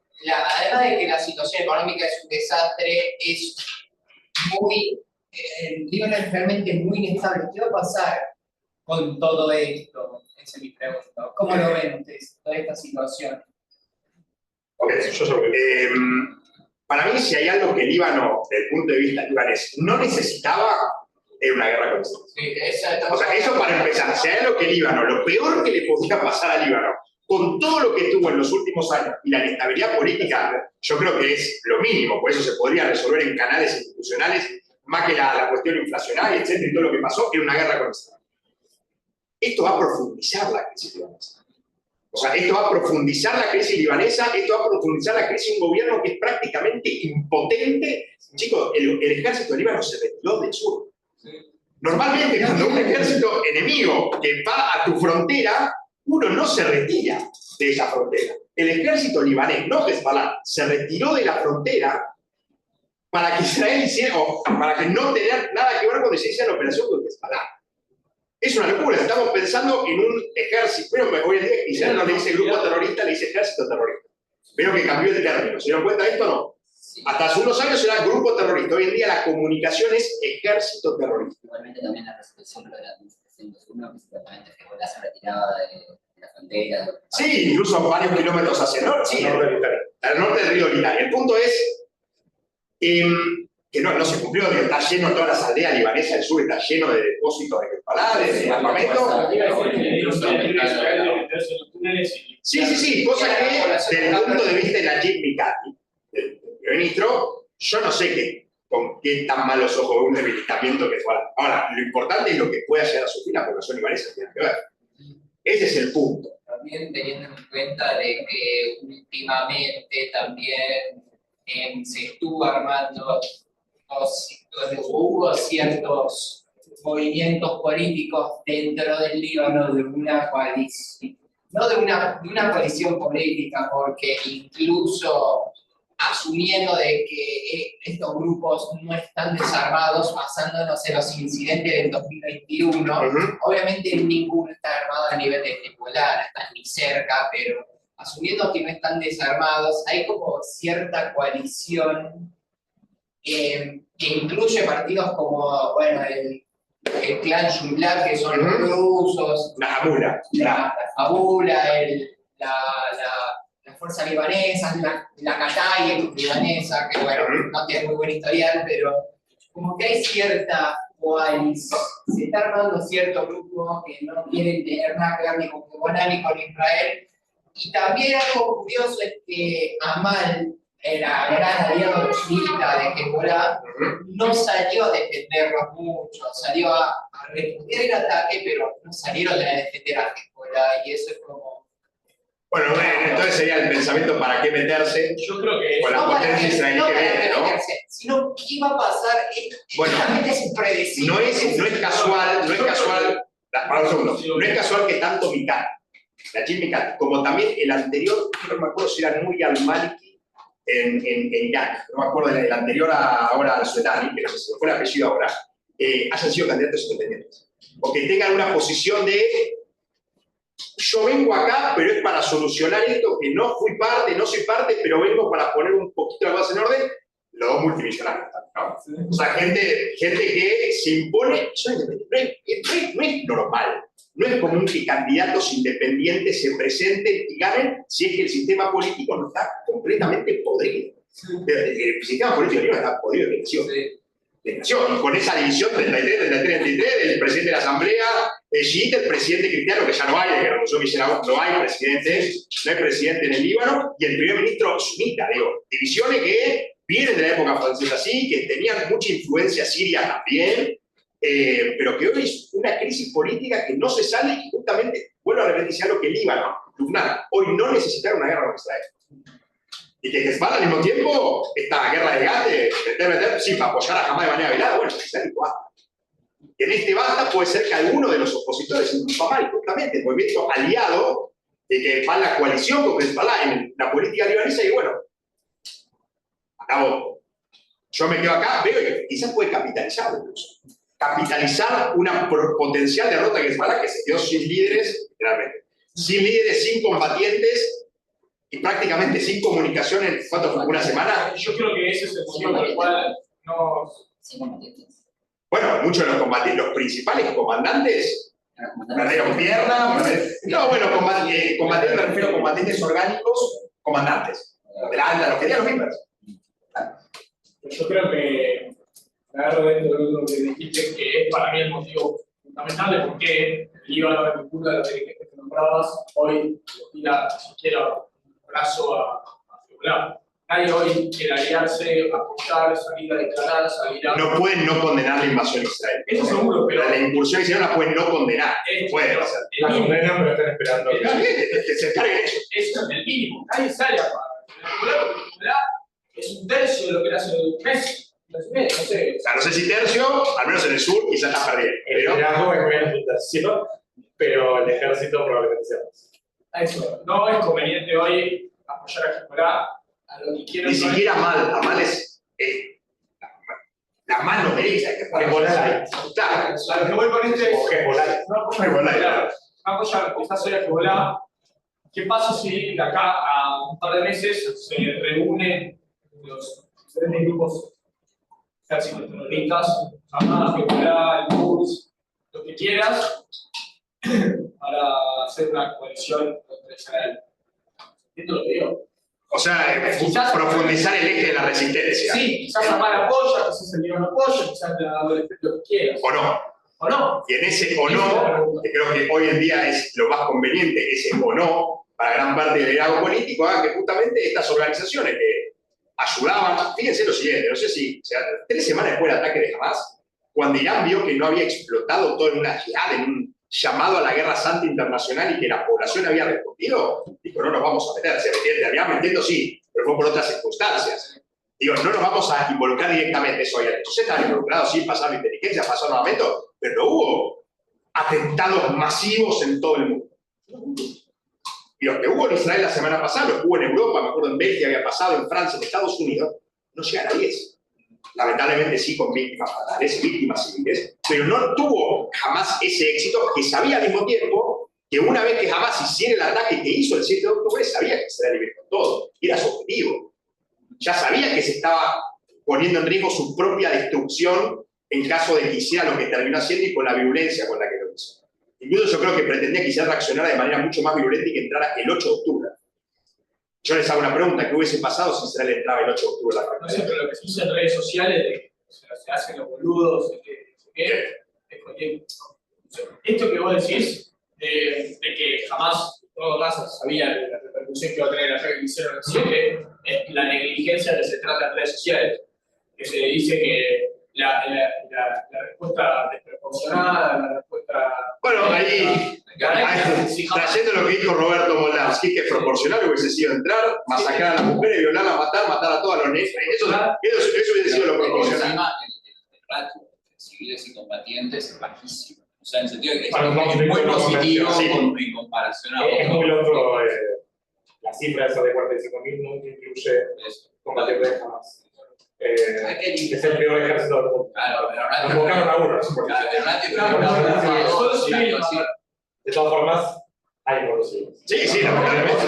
además de que la situación económica es un desastre, es muy, el Líbano es realmente muy inestable. ¿Qué va a pasar con todo esto? Esa es mi pregunta. ¿Cómo lo ven ustedes, toda esta situación? Para mí, si hay algo que Líbano, desde el punto de vista libanés, no necesitaba, era una guerra con Israel. Sí, o sea, eso para empezar. Si hay algo que Líbano, lo peor que le podía pasar a Líbano, con todo lo que tuvo en los últimos años y la inestabilidad política, yo creo que es lo mínimo, por eso se podría resolver en canales institucionales, más que la cuestión inflacionaria, etcétera, y todo lo que pasó, era una guerra con Israel. Esto va a profundizar la crisis libanesa. O sea, esto va a profundizar la crisis libanesa, esto va a profundizar la crisis de un gobierno que es prácticamente impotente. Chicos, el ejército de Líbano se retiró del sur. Normalmente, cuando un ejército enemigo que va a tu frontera, uno no se retira de esa frontera. El ejército libanés, no Hezbollah, se retiró de la frontera para que Israel hiciera, o para que no tenga nada que ver cuando se hiciera la operación con Hezbollah. Es una locura, estamos pensando en un ejército, pero hoy en día Israel no le dice grupo terrorista, le dice ejército terrorista. Veo que cambió el término, ¿se dieron cuenta de esto o no? Hasta hace unos años era grupo terrorista, hoy en día la comunicación es ejército terrorista. Igualmente también la resolución de la administración 201, que supuestamente Hezbollah se retiraba de la frontera. Sí, incluso varios kilómetros hacia el norte, sí, al norte del río Litani. El punto es que no se cumplió, está lleno, todas las aldeas libanesas del sur está lleno de depósitos de Hezbollah, de armamento. Sí, cosa que desde el punto de vista de Najib Mikati, el ministro, yo no sé con qué tan malos ojos un debilitamiento que fue. Ahora, lo importante es lo que pueda llegar a sufrir la población libanesa, tiene que ver. Ese es el punto. También teniendo en cuenta de que últimamente también se estuvo armando, hubo ciertos movimientos políticos dentro del Líbano de una coalición, no de una coalición política, porque incluso asumiendo de que estos grupos no están desarmados, basándonos en los incidentes del 2021, obviamente ninguno está armado a nivel de Hezbollah, no están ni cerca, pero asumiendo que no están desarmados, hay como cierta coalición que incluye partidos como, bueno, el clan Yulat, que son los rusos, la Hamula, la fuerza libanesa, la Katay libanesa, que bueno, no tiene muy buen historial, pero como que hay cierta coalición, se está armando cierto grupo que no quieren tener nada que ver ni con Hezbollah ni con Israel. Y también algo curioso es que Amal, el gran aliado chiita de Hezbollah, no salió a defenderlos mucho, salió a responder el ataque, pero no salieron a defender a Hezbollah, y eso es como... Bueno, entonces sería el pensamiento para qué meterse. Yo creo que con la potencia israelí que viene, ¿no? Sino qué va a pasar, realmente es impredecible. No es casual, para un segundo, no es casual que tanto Mikati, Najib Mikati, como también el anterior, no me acuerdo si era Nuri al-Maliki en Irak, no me acuerdo del anterior ahora al Suetani, pero se me fue el apellido ahora, hayan sido candidatos independientes. O que tengan una posición de yo vengo acá, pero es para solucionar esto, que no soy parte, pero vengo para poner un poquito la base en orden, los dos multimillonarios, ¿no? O sea, gente que se impone, no es normal, no es común que candidatos independientes se presenten y ganen si es que el sistema político no está completamente podrido. El sistema político no está podrido de nación. Y con esa división 33-33 del presidente de la Asamblea, el chiita, el presidente cristiano, que ya no hay, que renunció Michel, no hay presidente en el Líbano, y el primer ministro sunita, digo, divisiones que vienen de la época francesa, sí, que tenían mucha influencia siria también, pero que hoy es una crisis política que no se sale y justamente, vuelvo a repetir lo que Líbano, Lubnan, hoy no necesitaron una guerra con Israel. Y que Hezbollah al mismo tiempo, esta guerra de Gate, sí, para apoyar a Hamas de manera velada, bueno, Israel basta. Y en este basta puede ser que alguno de los opositores, incluso Hamas, justamente el movimiento aliado, de que va en la coalición con Hezbollah en la política libanesa, y bueno, acabo. Yo me quedo acá, veo que quizás puede capitalizar incluso. Capitalizar una potencial derrota que Hezbollah, que se quedó sin líderes, realmente. Sin líderes, sin combatientes y prácticamente sin comunicación en una semana. Yo creo que ese es el motivo por el cual no. Sin combatientes. Bueno, muchos de los combatientes, los principales comandantes, perdieron piernas. No, bueno, combatientes, me refiero a combatientes orgánicos, comandantes. De la alta, los querían los mismos. Yo creo que me agarro dentro de lo que dijiste, que es para mí el motivo fundamental de por qué el Líbano, en cultura de los dirigentes que nombrabas, hoy no tira ni siquiera un brazo a Hezbollah. Nadie hoy quiere aliarse, apoyar, salir a declarar, salir a... No pueden no condenar la invasión a Israel. Eso seguro, pero... La incursión israelí la pueden no condenar. Pueden hacer. La condenan, pero están esperando. Que se encarguen ellos. Eso es el mínimo. Nadie sale a pagar. Hezbollah es un tercio de lo que era hace un mes. No sé. O sea, no sé si tercio, al menos en el sur, quizás está perdiendo. El liderazgo es menos de un tercio, pero el ejército probablemente sea más. Eso. No es conveniente hoy apoyar a Hezbollah. A lo que quiero ni siquiera Amal es la mano derecha de Hezbollah. Claro. A lo que voy con este... O Hezbollah. No apoyar esta sola Hezbollah. ¿Qué pasa si de acá a un par de meses se reúnen los diferentes grupos ejércitos terroristas, Hamas, Hezbollah, el Quds, lo que quieras, para hacer una coalición contra Israel? ¿Entiendo lo que digo? O sea, quizás profundizar el eje de la resistencia. Sí, quizás Hamas apoya, quizás el Líbano apoya, quizás lo que quieras. O no. ¿O no? Y en ese o no, que creo que hoy en día es lo más conveniente, ese o no, para gran parte del liderazgo político, haga que justamente estas organizaciones que ayudaban, fíjense lo siguiente, no sé si, 3 semanas después del ataque de Hamas, cuando Irán vio que no había explotado todo en una jihad, en un llamado a la guerra santa internacional y que la población había respondido, dijo, no nos vamos a meter, se había metiendo sí, pero fue por otras circunstancias. Digo, no nos vamos a involucrar directamente, eso ya. Entonces estaban involucrados, sí, pasaron inteligencia, pasaron armamento, pero no hubo atentados masivos en todo el mundo. Y los que hubo en Israel la semana pasada, los que hubo en Europa, me acuerdo en Bélgica había pasado, en Francia, en Estados Unidos, no llegan a 10. Lamentablemente sí con víctimas fatales, víctimas civiles, pero no tuvo jamás ese éxito porque sabía al mismo tiempo que una vez que Hamas hiciera el ataque que hizo el 7 de octubre, sabía que Israel iba con todo, era su objetivo. Ya sabía que se estaba poniendo en riesgo su propia destrucción en caso de que hiciera lo que terminó haciendo y con la violencia con la que lo hizo. Incluso yo creo que pretendía quizás reaccionar de manera mucho más violenta y que entrara el 8 de octubre. Yo les hago una pregunta, ¿qué hubiese pasado si Israel entraba el 8 de octubre? No sé, pero lo que se dice en redes sociales, de que se hacen los boludos, esto que vos decís, de que jamás, en todo caso, sabía la repercusión que iba a tener la que hicieron el 7, es la negligencia que se trata en redes sociales, que se dice que la respuesta desproporcionada, la respuesta... Bueno, ahí, trayendo lo que dijo Roberto Molavsky, que proporcional hubiese sido entrar, masacrar a las mujeres, violarlas, matar a todos los negros. Eso hubiese sido lo proporcional. Encima, el ratio de civiles y combatientes es bajísimo. O sea, en el sentido de que Para es muy positivo sí. En comparación a Es muy otros. loco, la cifra esa de 45.000 nunca incluye combatientes de Hamas. Es el peor ejército del mundo. Claro, pero Nos buscaron a uno. Claro, pero ratio De todas formas, hay muertos civiles. Sí, lamentablemente,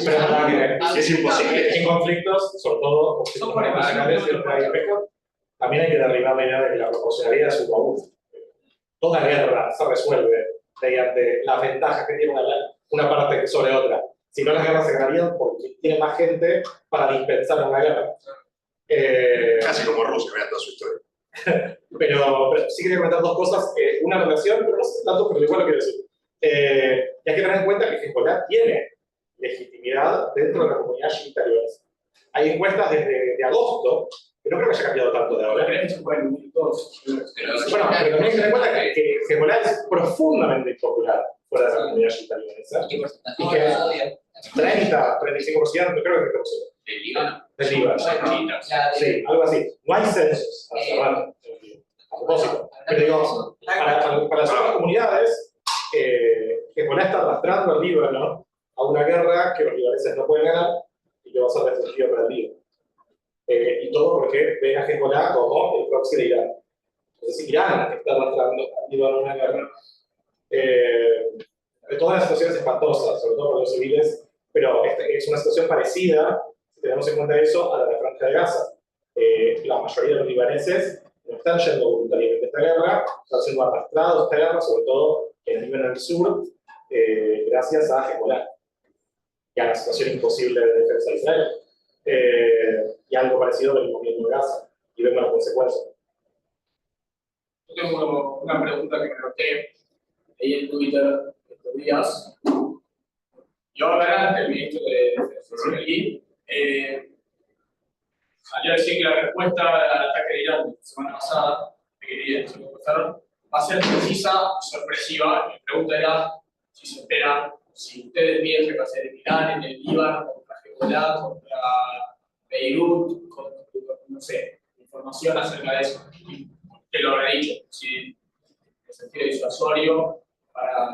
Pero nada que ver. es imposible. En conflictos, sobre todo conflictos internacionales y otros aspectos, también hay que derribar la idea de que la proporcionalidad es 1 a 1. Toda guerra se resuelve mediante las ventajas que tiene una parte sobre otra. Si no, las guerras se ganarían porque tiene más gente para dispensar una guerra. Casi como Rusia, vean toda su historia. Pero sí quería comentar 2 cosas. Una relación, pero no sé tanto, pero igual lo quiero decir. Y hay que tener en cuenta que Hezbollah tiene legitimidad dentro de la comunidad chiita libanesa. hay encuestas desde agosto, que no creo que haya cambiado tanto de ahora. Creo que se pueden unir todos. Bueno, pero también hay que tener en cuenta que Hezbollah es profundamente impopular fuera de la comunidad libanesa. ¿Qué porcentaje? Y que 30, 35%, creo que es ¿Del Líbano? del Líbano. Sí, algo así. No hay censos hace rato, a propósito. Pero digo, para las otras comunidades, Hezbollah está arrastrando al Líbano a una guerra que los libaneses no pueden ganar y que va a ser destructiva para el Líbano. Y todo porque ven a Hezbollah como el proxy de Irán. Entonces Irán está arrastrando al Líbano a una guerra. Todas las situaciones espantosas, sobre todo para los civiles, pero es una situación parecida, si tenemos en cuenta eso, a la de la Franja de Gaza. La mayoría de los libaneses no están yendo voluntariamente a esta guerra, están siendo arrastrados a esta guerra, sobre todo en el Líbano del sur, gracias a Hezbollah y a la situación imposible de defensa de Israel. Y algo parecido venimos viendo en Gaza, y vemos las consecuencias. Yo tengo una pregunta que me noté ahí en Twitter estos días. Yo hablaré el ministro de Defensa israelí. Salió a decir que la respuesta al ataque de Irán la semana pasada, va a ser precisa y sorpresiva. Mi pregunta era si se espera, si ustedes miren que va a ser en Irán, en el Líbano, contra Hezbollah, contra Beirut, no sé, información acerca de eso. Te lo habré dicho, si en el sentido disuasorio para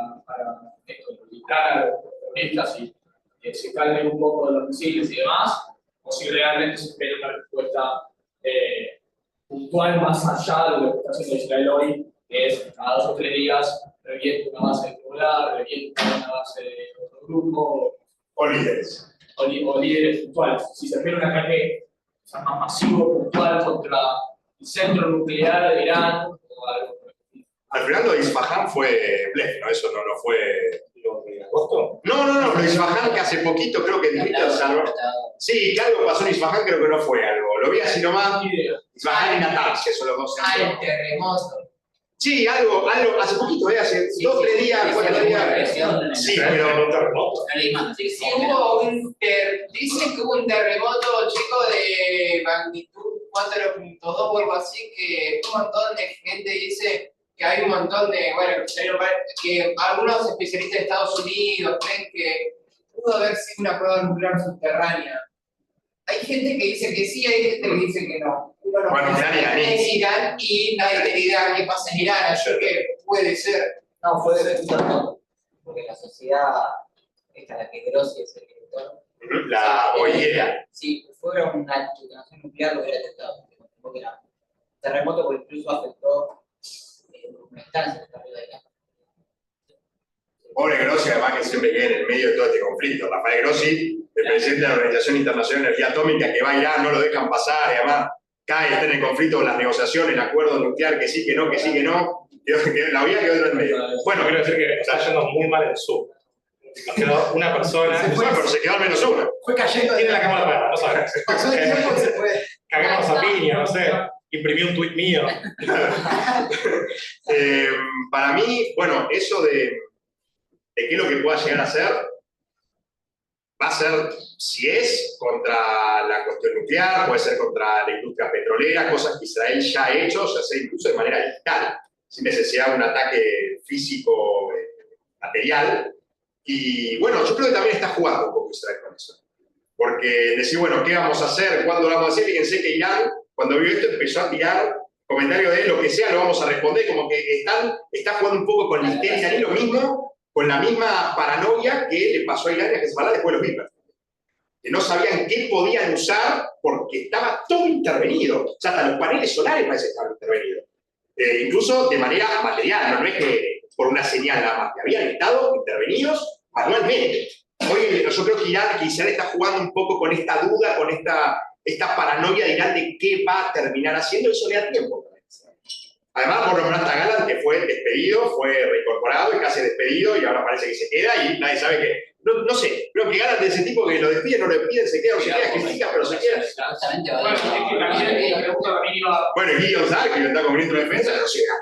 esto, evitar a los terroristas y que se calmen un poco de los misiles y demás, o si realmente se espera una respuesta puntual más allá de lo que está haciendo Israel hoy, que es cada 2 o 3 días revienta una base de Hezbollah, revienta una base de otro grupo, O líderes. o líderes puntuales. Si se espera un ataque más masivo, puntual, contra el centro nuclear de Irán o algo. Al final lo de Isfahan fue blef, ¿no? Eso no fue... ¿Lo de agosto? No, lo de Isfahan que hace poquito creo que dijiste, o sea, no... Sí, que algo pasó en Isfahan, creo que no fue algo. Lo vi así nomás. Isfahan y Natanz, que son los dos. El terremoto. Sí, algo, hace poquito, hace 2 o 3 días, 4 días. Sí, pero... Sí, dicen que hubo un terremoto chico de magnitud 4.2 o algo así, que un montón de gente dice que hay un montón de, bueno, que algunos especialistas de Estados Unidos creen que pudo haber sido una prueba nuclear subterránea. Hay gente que dice que sí, hay gente que dice que no. Uno no Bueno, es Irán y nadie tiene idea de qué pasa en Irán, así que puede ser. No, fue de terremoto, porque la sociedad, esta la que Grossi es el director. La bollera. Sí, fuera una detonación nuclear lo hubiera detectado, porque era terremoto porque incluso afectó una estancia que está arriba de la. Pobre Grossi, además que siempre queda en el medio de todo este conflicto. Rafael Grossi, el presidente de la Organización Internacional de Energía Atómica, que va a Irán, no lo dejan pasar, y además cae, está en el conflicto con las negociaciones, el acuerdo nuclear, que sí, que no, que sí, que no. La vida quedó en el medio. Bueno, quiero decir que está yendo muy mal el sur. Nos quedó una persona. Bueno, pero se quedó al menos una. Fue cayendo. Tiene la cámara apagada, no sabes. Pasó el tiempo y se fue. Cagamos a piña, no sé. Imprimí un tuit mío. Para mí, bueno, eso de qué es lo que pueda llegar a ser, va a ser, si es contra la cuestión nuclear, puede ser contra la industria petrolera, cosas que Israel ya ha hecho, ya sea incluso de manera digital, sin necesidad de un ataque físico, material. Y bueno, yo creo que también está jugando un poco Israel con eso. Porque decir, bueno, ¿qué vamos a hacer? ¿Cuándo lo vamos a hacer? Fíjense que Irán, cuando vio esto, empezó a tirar comentarios de lo que sea, lo vamos a responder, como que está jugando un poco con la histeria y lo mismo, con la misma paranoia que le pasó a Irán y a Hezbollah después de los Viper. Que no sabían qué podían usar porque estaba todo intervenido. O sea, hasta los paneles solares parece que estaban intervenidos. Incluso de manera material, no es que por una señal nada más, que habían estado intervenidos manualmente. Hoy yo creo que Israel está jugando un poco con esta duda, con esta paranoia de Irán de qué va a terminar haciendo, y eso le da tiempo. Además, por nombrar a Gallant, que fue despedido, fue reincorporado y casi despedido, y ahora parece que se queda y nadie sabe qué. No sé, creo que Gallant es ese tipo que lo despiden, no lo despiden, se queda, no se queda, critica, pero se queda. Bueno, es que también la pregunta también iba... Bueno, y Gideon Saar, que está como ministro de Defensa, no llega.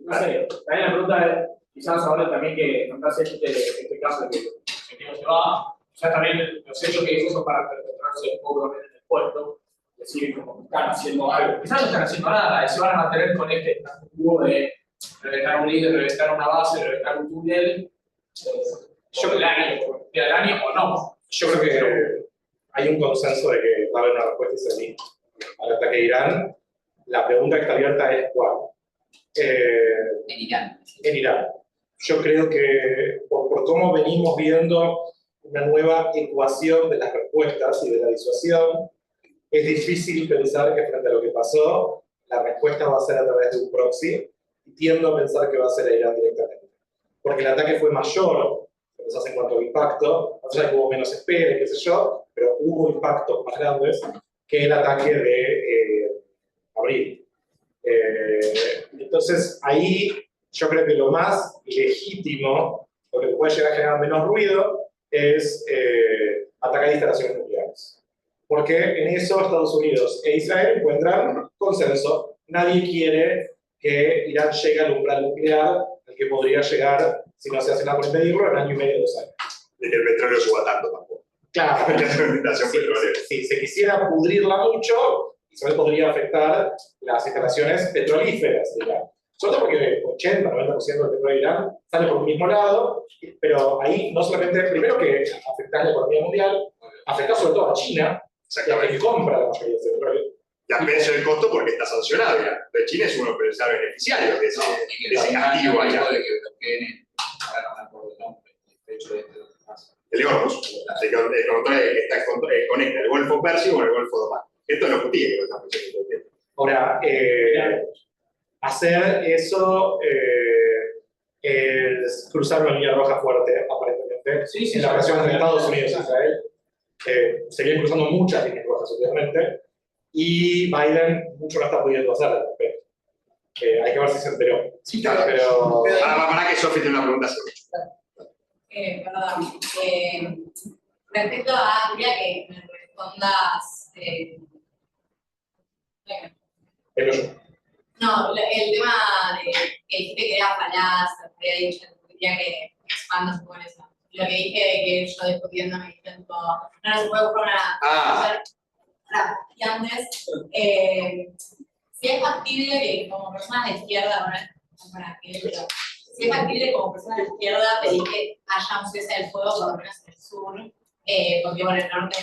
No sé, también la pregunta es, quizás ahora también que nombrás este caso de que se va, ya también los hechos que hizo son para ponerse pobremente en el puerto, decir, como que están haciendo algo. Quizás no están haciendo nada, y se van a mantener con este status quo de reventar un líder, reventar una base, reventar un túnel, el año o no. Yo creo que hay un consenso de que va a haber una respuesta israelí al ataque de Irán. La pregunta que está abierta es ¿cuál? En Irán. En Irán. Yo creo que por cómo venimos viendo una nueva ecuación de las respuestas y de la disuasión, es difícil pensar que frente a lo que pasó, la respuesta va a ser a través de un proxy, y tiendo a pensar que va a ser a Irán directamente. Porque el ataque fue mayor, en cuanto al impacto, o sea, que hubo menos espera, qué sé yo, pero hubo impactos más grandes que el ataque de abril. Entonces, ahí yo creo que lo más legítimo, lo que puede llegar a generar menos ruido, es atacar instalaciones nucleares. Porque en eso Estados Unidos e Israel encuentran consenso. Nadie quiere que Irán llegue al umbral nuclear al que podría llegar, si no se hace nada por impedirlo, en año y medio, 2 años. De que el petróleo suba tanto tampoco. Claro, si se quisiera pudrirla mucho, Israel podría afectar las instalaciones petrolíferas de Irán. Sobre todo porque 80-90% del petróleo de Irán sale por el mismo lado, pero ahí no solamente, primero que afecta a la economía mundial, afecta sobre todo a China, que compra la mayoría de ese petróleo. Y a precio del costo porque está sancionado ya. Pero China es uno de los beneficiarios de ese castigo allá. El Hormuz, está conecta el Golfo Pérsico con el Golfo de Omán. Esto es lo que tiene que estamos diciendo todo el tiempo. Ahora, hacer eso es cruzar una línea roja fuerte, aparentemente, en la relación entre Estados Unidos y Israel. Se vienen cruzando muchas líneas rojas, obviamente, y Biden mucho no está pudiendo hacer al respecto. Hay que ver si se enteró. Sí, claro, pero... Para que Sofía tiene una pregunta sobre Perdón. Respecto a, quería que me respondas. No, el tema de que dijiste que era falaz, que había dicho, quería que expandas un poco en eso. Lo que dije de que yo discutiendo me dije todo, no se puede buscar una. Y antes, si es factible que como personas de izquierda, si es factible como personas de izquierda pedir que haya un cese del fuego, por lo menos en el sur, porque bueno, el norte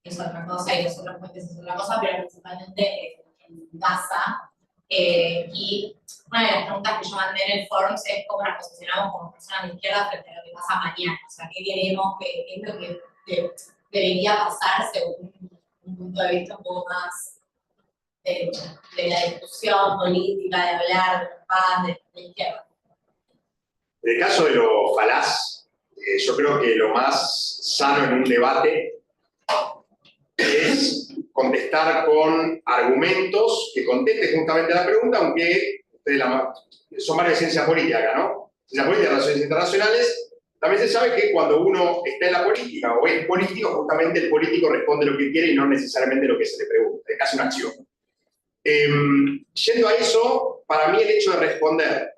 es otra cosa y los otros puentes es otra cosa, pero principalmente en Gaza. Y una de las preguntas que yo mandé en el forum es cómo nos posicionamos como personas de izquierda frente a lo que pasa mañana. O sea, qué queremos, qué es lo que debería pasar según un punto de vista un poco más de la discusión política, de hablar de paz, de izquierda. En el caso de lo falaz, yo creo que lo más sano en un debate es contestar con argumentos que contesten justamente la pregunta, aunque son varias ciencias políticas acá, ¿no? Ciencias políticas, relaciones internacionales, también se sabe que cuando uno está en la política o es político, justamente el político responde lo que quiere y no necesariamente lo que se le pregunta, es casi una acción. Yendo a eso, para mí el hecho de responder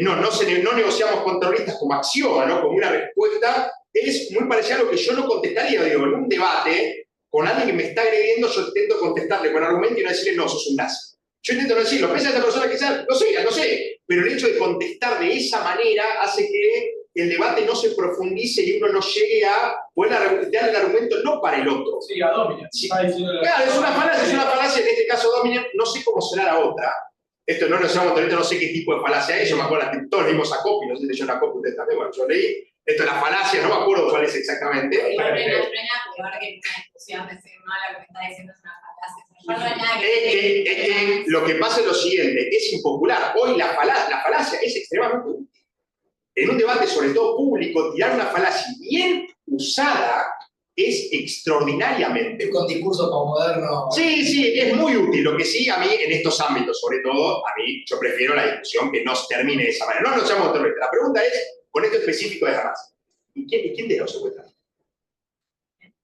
no negociamos con terroristas como axioma, ¿no? Como una respuesta, es muy parecida a lo que yo no contestaría, digo, en un debate con alguien que me está agrediendo, yo intento contestarle con argumento y no decirle, no, sos un nazi. Yo intento no decirlo, pese a esta persona que sea, no sé, pero el hecho de contestar de esa manera hace que el debate no se profundice y uno no llegue a poder dar el argumento no para el otro. Sí, a Dominic. Sí. Claro, es una falacia, en este caso Dominic, no sé cómo será la otra. Esto no nos llamamos no sé qué tipo de falacia es, yo me acuerdo que todos leímos a Copy, no sé si yo la Copy ustedes también, bueno, yo leí, esto es la falacia, no me acuerdo cuál es exactamente. Igual me frena, porque ahora que hay una discusión, decir, no, lo que me está diciendo es una falacia. Es que lo que pasa es lo siguiente, es impopular. Hoy la falacia es extremadamente útil. En un debate, sobre todo público, tirar una falacia bien usada es extraordinariamente útil. Con discurso posmoderno. Sí, es muy útil. Lo que sí, a mí, en estos ámbitos, sobre todo, a mí, yo prefiero la discusión que no termine de esa manera. No nos llamamos terroristas. La pregunta es, con esto específico de Hamas, ¿y quién te los secuestra?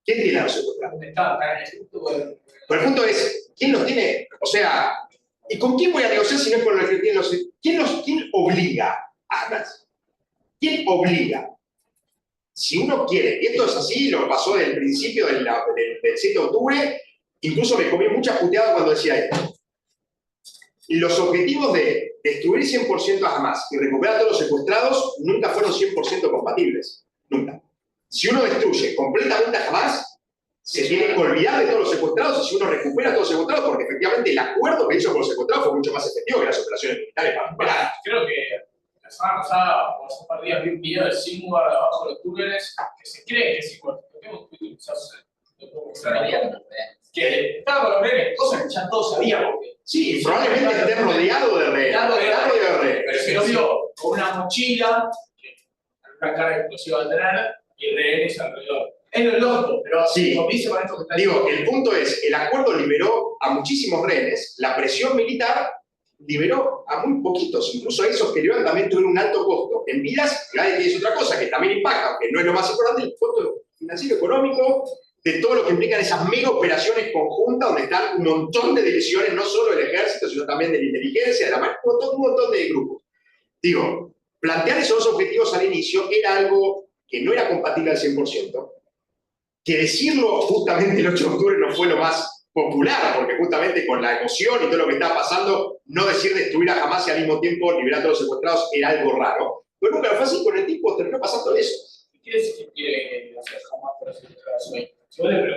¿Quién tiene a los secuestrados? Pero el punto es, ¿quién los tiene? O sea, ¿y con quién voy a negociar si no es con los que tienen los... ¿Quién obliga a Hamas? ¿Quién obliga? si uno quiere, y esto es así, lo pasó desde el principio del 7 de octubre, incluso me comí muchas puteadas cuando decía esto. Los objetivos de destruir 100% a Hamas y recuperar a todos los secuestrados nunca fueron 100% compatibles. Nunca. Si uno destruye completamente a Hamas, se tiene que olvidar de todos los secuestrados, y si uno recupera a todos los secuestrados, porque efectivamente el acuerdo que hizo con los secuestrados fue mucho más efectivo que las operaciones militares para recuperar. Creo que la semana pasada, o hace un par de días, vi un video de Sinwar abajo de los túneles que se cree que es Sinwar. Que estaba con los rehenes, cosa que ya todos sabíamos. Sí, probablemente esté rodeado de rehenes. Pero se lo vio con una mochila, una carga explosiva de tener, y rehenes alrededor. Es lo lógico, pero sí. Como dice para esto que está Digo, el punto es, el acuerdo liberó a muchísimos rehenes, la presión militar liberó a muy poquitos, incluso a esos que liberan también tuvieron un alto costo en vidas, y ahí es otra cosa que también impacta, aunque no es lo más importante, el costo financiero económico de todo lo que implican esas mega operaciones conjuntas donde están un montón de divisiones, no solo del ejército, sino también de la inteligencia, de la mar, un montón de grupos. Digo, plantear esos dos objetivos al inicio era algo que no era compatible al 100%, que decirlo justamente el 8 de octubre no fue lo más popular, porque justamente con la emoción y todo lo que estaba pasando, no decir destruir a Hamas y al mismo tiempo liberar a todos los secuestrados era algo raro. Pero nunca lo fue así, con el tiempo terminó pasando eso. ¿Qué quiere decir que quiere hacer Hamas para secuestrados hoy?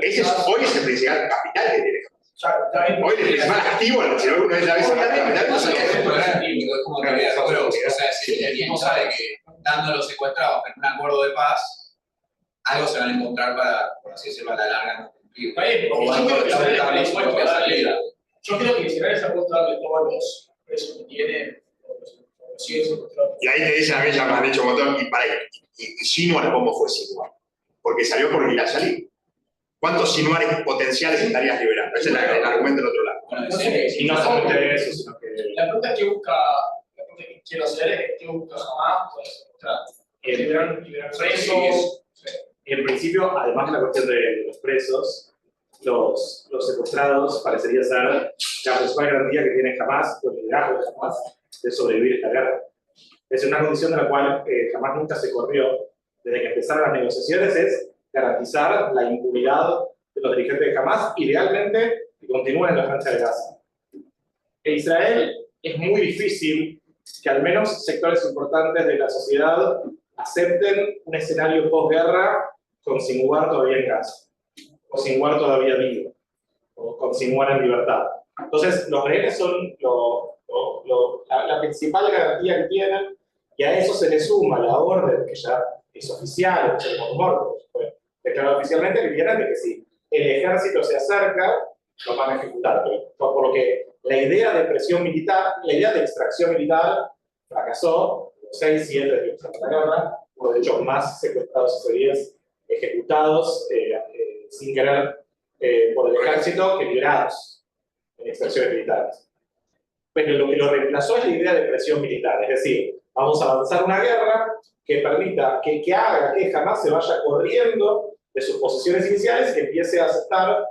Ese es, hoy es el principal capital que tiene Hamas. Hoy el principal activo, si alguna vez la ves, es como que o sea, si el tiempo sabe que dando a los secuestrados en un acuerdo de paz, algo se van a encontrar para, por así decirlo, a la larga no cumplir. Yo creo que Israel se ha puesto a darle todos los presos que tiene, los siguen secuestrados. Y ahí te dicen a mí, ya me han dicho un montón, y Sinwar, ¿cómo fue Sinwar? Porque salió por Gilad Shalit. ¿Cuántos Sinwares potenciales estarías liberando? Ese es el argumento del otro lado. Bueno, Y no solamente eso, sino que... La pregunta que busca, la pregunta que quiero hacer es ¿qué busca Hamas? Liberar presos. Y en principio, además de la cuestión de los presos, los secuestrados parecería ser la principal garantía que tiene Hamas, o el liderazgo de Hamas, de sobrevivir esta guerra. Es una condición de la cual Hamas nunca se corrió desde que empezaron las negociaciones, es garantizar la impunidad de los dirigentes de Hamas, idealmente que continúen en la franja de Gaza. En Israel es muy difícil que al menos sectores importantes de la sociedad acepten un escenario posguerra con Sinwar todavía en Gaza, o Sinwar todavía vivo, o con Sinwar en libertad. Entonces, los rehenes son la principal garantía que tienen, y a eso se le suma la orden que ya es oficial, el Mormor, declarado oficialmente, que tienen de que si el ejército se acerca, lo van a ejecutar. Por lo que la idea de presión militar, la idea de extracción militar, fracasó. Los 6, 7 de la guerra, uno de hecho más secuestrados y serías ejecutados sin querer por el ejército que liberados en extracciones militares. Pero lo que lo reemplazó es la idea de presión militar, es decir, vamos a avanzar una guerra que permita, que haga que Hamas se vaya corriendo de sus posiciones iniciales y que empiece a aceptar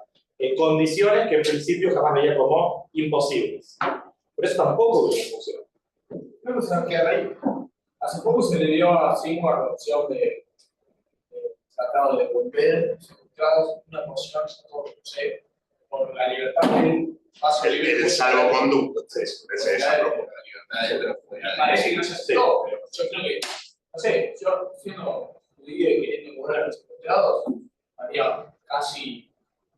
condiciones que en principio Hamas veía como imposibles. Pero eso tampoco funciona. Una cosa que hay. Hace poco se le dio a Sinwar la opción de tratado de devolver secuestrados una porción, no sé, por la libertad de paso libre. El salvoconducto, ese es Me parece que no se aceptó, pero yo creo que, no sé, yo siendo judío y queriendo cobrar a los secuestrados, haría casi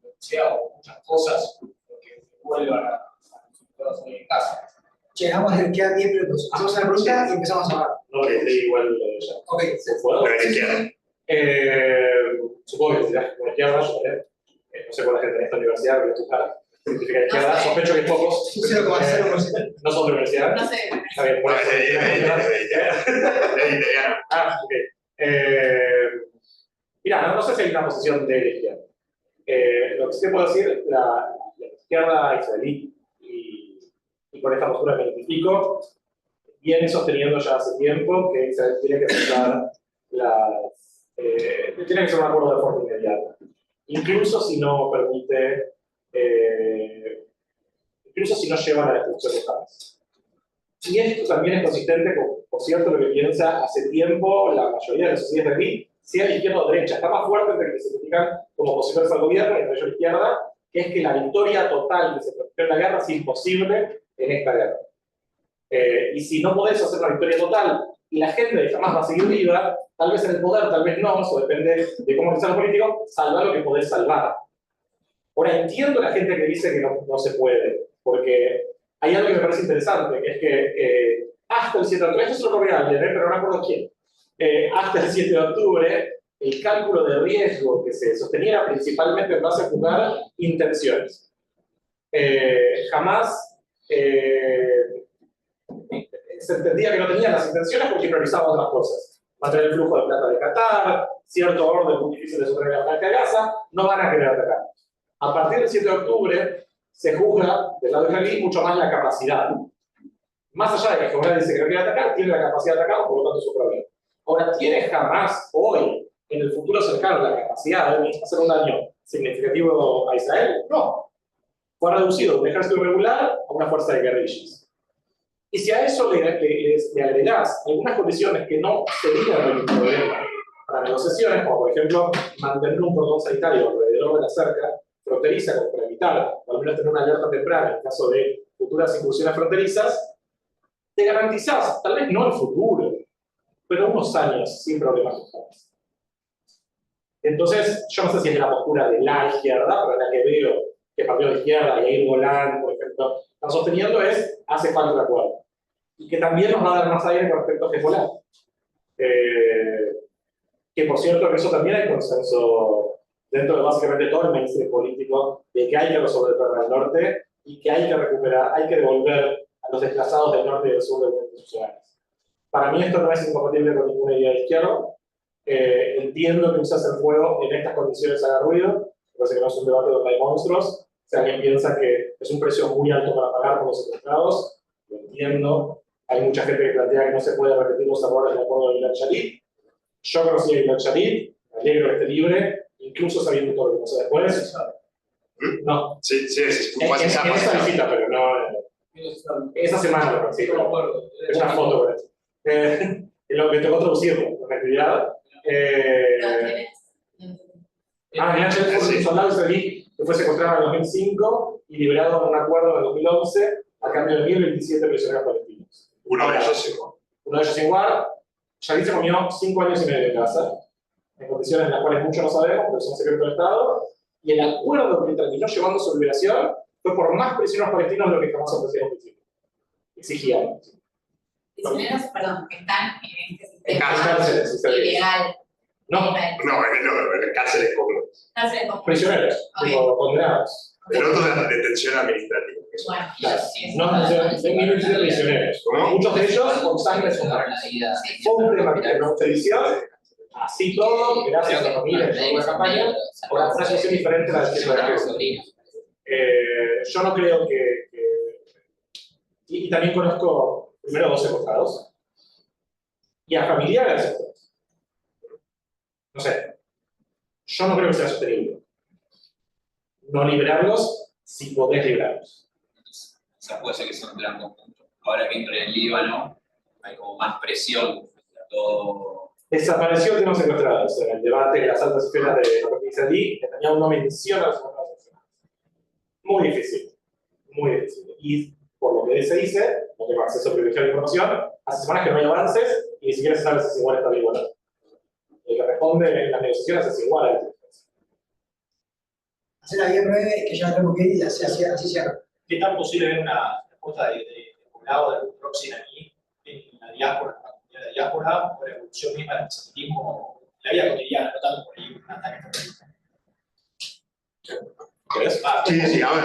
lo que sea o muchas cosas porque vuelvan a los secuestrados hoy en casa. Che, vamos a ver, quedan 10 minutos. Hacemos una pregunta y empezamos a hablar. No, igual lo de ella. Ok, ¿Puedo? Pero en izquierda. Supongo que dirás con la izquierda, yo también. No sé cuánta gente en esta universidad, pero tú significa izquierda, sospecho que pocos. 0,0%. No son de universidad. No sé. Está bien, bueno. Ok. Mira, no sé si hay una posición de la izquierda. Lo que sí te puedo decir, la izquierda israelí y con esta postura que identifico, viene sosteniendo ya hace tiempo que Israel tiene que aceptar tiene que ser un acuerdo de forma inmediata. Incluso si no permite, incluso si no lleva a la destrucción de Hamas. Y esto también es consistente con, por cierto, lo que piensa hace tiempo la mayoría de la sociedad israelí, sea de izquierda o derecha, está más fuerte entre que se critican como opositores al gobierno, entre ellos la izquierda, que es que la victoria total que se produjo en la guerra es imposible en esta guerra. Y si no podés hacer una victoria total y la gente jamás va a seguir viva, tal vez en el poder, tal vez no, eso depende de cómo está el político, salvar lo que podés salvar. Ahora entiendo la gente que dice que no se puede, porque hay algo que me parece interesante, que es que hasta el 7 de octubre, esto es lo real, pero no recuerdo quién, hasta el 7 de octubre, el cálculo de riesgo que se sostenía principalmente en base a juzgar intenciones. Jamás se entendía que no tenían las intenciones porque priorizaban otras cosas. Mantener el flujo de plata de Qatar, cierto orden muy difícil de sostener la Franja de Gaza, no van a querer atacar. A partir del 7 de octubre se juzga del lado israelí mucho más la capacidad. Más allá de que Hezbollah dice que no quiere atacar, tiene la capacidad de atacar, por lo tanto es su problema. Ahora, ¿tiene jamás hoy, en el futuro cercano, la capacidad de hacer un daño significativo a Israel? No. Fue reducido de un ejército irregular a una fuerza de guerrillas. Y si a eso le agregás algunas condiciones que no serían un problema para negociaciones, como por ejemplo mantener un cordón sanitario alrededor de la cerca fronteriza para evitar, o al menos tener una alerta temprana en caso de futuras incursiones fronterizas, te garantizás, tal vez no el futuro, pero unos años sin problemas totales. Entonces, yo no sé si es la postura de la izquierda, pero la que veo que partido de izquierda, Yair Golan, por ejemplo, están sosteniendo es, hace falta un acuerdo. Y que también nos va a dar más aire con respecto a Hezbollah. Que por cierto, en eso también hay consenso dentro de básicamente todo el mainstream político, de que hay que resolver el problema del norte y que hay que recuperar, hay que devolver a los desplazados del norte y del sur de sus hogares. Para mí esto no es incompatible con ninguna idea de izquierda. Entiendo que usarse el fuego en estas condiciones haga ruido, parece que no es un debate donde hay monstruos. Si alguien piensa que es un precio muy alto para pagar por los secuestrados, lo entiendo. Hay mucha gente que plantea que no se puede repetir los errores del acuerdo de Gilad Shalit. Yo conocí a Gilad Shalit, me alegro que esté libre, incluso sabiendo todo lo que pasó después. No. Sí, en esa visita, pero no. Esa semana lo conocí. Es una foto por eso. Lo que tocó traducirlo, la actividad. Gilad Shalit fue un soldado israelí que fue secuestrado en el 2005 y liberado en un acuerdo en el 2011 a cambio de 1027 prisioneros palestinos. Uno de ellos igual. Uno de ellos igual. Shalit se comió 5 años y medio en casa, en condiciones en las cuales muchos no sabemos, pero son secretos de Estado, y el acuerdo que terminó llevando su liberación fue por más prisioneros palestinos de lo que jamás ofrecieron al principio. Exigían. Prisioneros, perdón, que están en este sistema cárceles, ilegal. No, en cárceles comunes. Cárceles comunes. Prisioneros, Okay. como condenados. El otro de detención administrativa. Bueno, Claro. sí, No, hay miles de prisioneros. ¿Cómo? Muchos de ellos con sangre solar. Fue un tema que no expedición, así todo, gracias a la familia que la campaña, ahora una situación diferente a la de yo no creo que y también conozco primero 2 secuestrados y a familiares secuestrados. No sé, yo no creo que sea sostenible no liberarlos si podés liberarlos. O sea, puede ser que sea un gran conjunto. Ahora que entra en el Líbano, hay como más presión a todo. Desapareció el tema secuestrados en el debate de las altas esferas de la israelí. Netanyahu no menciona los secuestrados nacionales. Muy difícil, muy difícil. Y por lo que se dice, no tengo acceso privilegiado a la información, hace semanas que no hay avances y ni siquiera se sabe si es igual está vivo o no. El que responde en las negociaciones es igual a la Hacerla bien breve, que ya tengo que ir y así cierra. ¿Qué tan posible ver una respuesta de poblado del proxy aquí en la diáspora, en la comunidad de diáspora, o la evolución misma del antisemitismo en la vida cotidiana, no tanto por ahí un ataque terrorista? ¿Crees? Sí, a ver.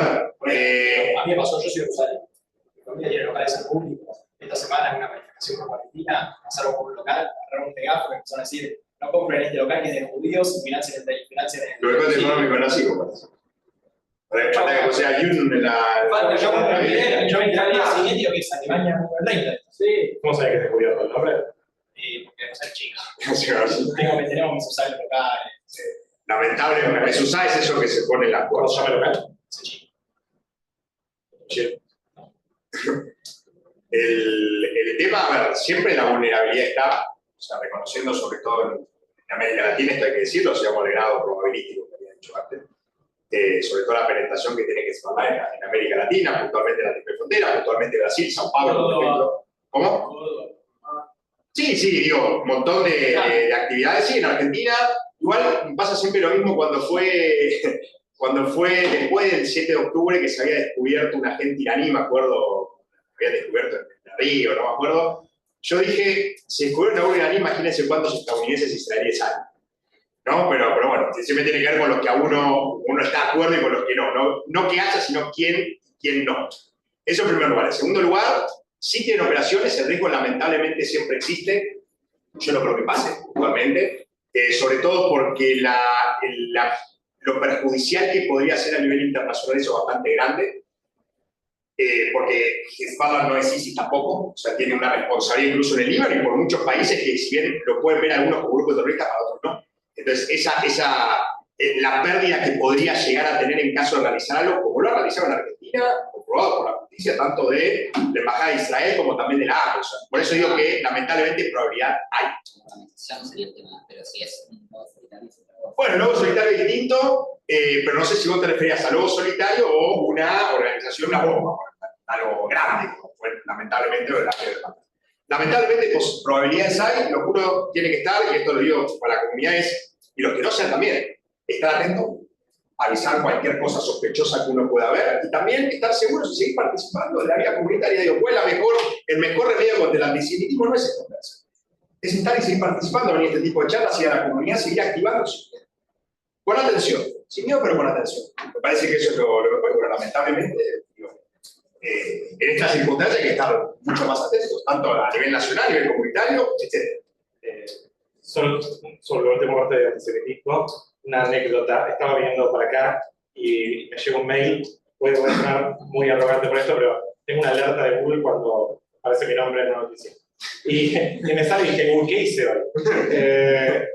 A mí me pasó, yo soy de Rosario. Mi familia tiene locales en público. Esta semana en una manifestación por Palestina pasaron por un local, agarraron un megáfono y empezaron a decir: no compren este local que es de judíos y financien el. Lo que económico no sigo, parece. Falta que sea Jun en la. Yo entré al día siguiente y digo que es Alemania contra el 30. Sí. ¿Cómo sabes que te descubrió el nombre? Porque no ser chico. Tenemos mis usuarios locales. Lamentable, Mesusá es eso que se pone en la ¿Cómo se cosa. llama el local? Sí. El tema, a ver, siempre la vulnerabilidad está, o sea, reconociendo sobre todo en en América Latina, esto hay que decirlo, seamos de grado probabilístico, que había dicho antes, sobre todo la penetración que tiene que se formar en América Latina, puntualmente la triple frontera, puntualmente Brasil, Sao Paulo, por ejemplo. ¿Cómo? Sí, digo, un montón de actividades, sí, en Argentina. Igual pasa siempre lo mismo cuando fue después del 7 de octubre que se había descubierto un agente iraní, me acuerdo, había descubierto en Río, no me acuerdo. Yo dije, si descubrieron un agente iraní, imagínense cuántos estadounidenses y israelíes hay. ¿No? Pero bueno, siempre tiene que ver con los que a uno está de acuerdo y con los que no. No que haya, sino quién no. Eso en primer lugar. En segundo lugar, sí tienen operaciones, el riesgo lamentablemente siempre existe. Yo no creo que pase, puntualmente. Sobre todo porque lo perjudicial que podría ser a nivel internacional eso es bastante grande. Porque Hezbollah no es ISIS tampoco, o sea, tiene una responsabilidad incluso en el Líbano y por muchos países que si bien lo pueden ver algunos como grupos terroristas, para otros no. Entonces, la pérdida que podría llegar a tener en caso de realizar algo, como lo ha realizado en Argentina, comprobado por la justicia, tanto de la Embajada de Israel como también de la APO. O sea, por eso digo que lamentablemente probabilidad hay. Ya no sería el tema, pero si es un lobo solitario. Bueno, el lobo solitario es distinto, pero no sé si vos te referías a lobo solitario o una organización, una bomba, algo grande, como fue lamentablemente lo de la guerra. Lamentablemente, pues, probabilidades hay, lo juro, tiene que estar, y esto lo digo para la comunidad, y los que no sean también, estar atento, avisar cualquier cosa sospechosa que uno pueda ver, y también estar seguros y seguir participando de la vida comunitaria. Digo, pues el mejor remedio contra el antisemitismo no es esconderse, es estar y seguir participando en este tipo de charlas y a la comunidad seguir activándose. Con atención, sin miedo, pero con atención. Me parece que eso es lo mejor, pero lamentablemente, digo, en estas circunstancias hay que estar mucho más atentos, tanto a nivel nacional, a nivel comunitario, etc. Sobre el último parte de antisemitismo, una anécdota. Estaba viniendo para acá y me llegó un mail, puede sonar muy arrogante por esto, pero tengo una alerta de Google cuando aparece mi nombre en una noticia. Y me sale y dije, Google, ¿qué hice hoy?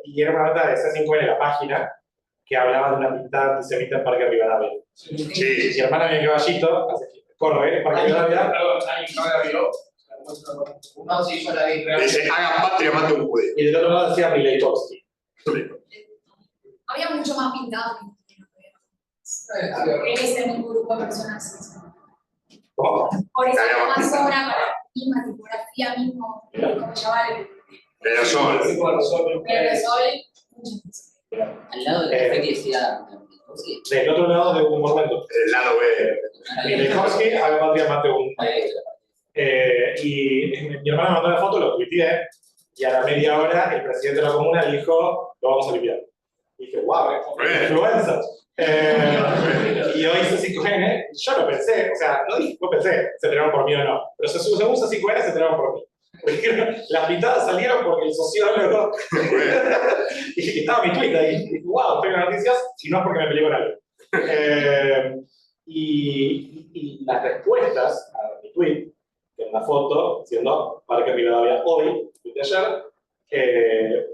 Y era una nota de C5N, la página, que hablaba de una pintada antisemita en Parque Rivadavia. Sí. Mi hermana viene en caballito, corre en Parque Rivadavia. No, sí, yo la vi. Dice, hagan patria, mate un judío. Y del otro lado decía Mileitovsky. Había mucho más pintado que ese mismo grupo de personas. Por esa misma zona, para la misma tipografía, mismo, como llamar Pero son. Al lado del café que decía Mileitovsky. Del otro lado de un monumento. El lado B. Mileitovsky, haga patria, mate un. Y mi hermana mandó la foto, lo tuiteé, y a la media hora el presidente de la comuna dijo, lo vamos a limpiar. Y dije, guau, influenza. Y hoy C5N, yo lo pensé, o sea, no pensé, se enteraron por mí o no, pero según C5N se enteraron por mí. Las pintadas salieron porque el sociólogo y estaba mi tweet ahí, y dije, wow, tengo noticias, y no es porque me peleé con algo. Y las respuestas a mi tweet, en una foto diciendo Parque Rivadavia hoy, de ayer,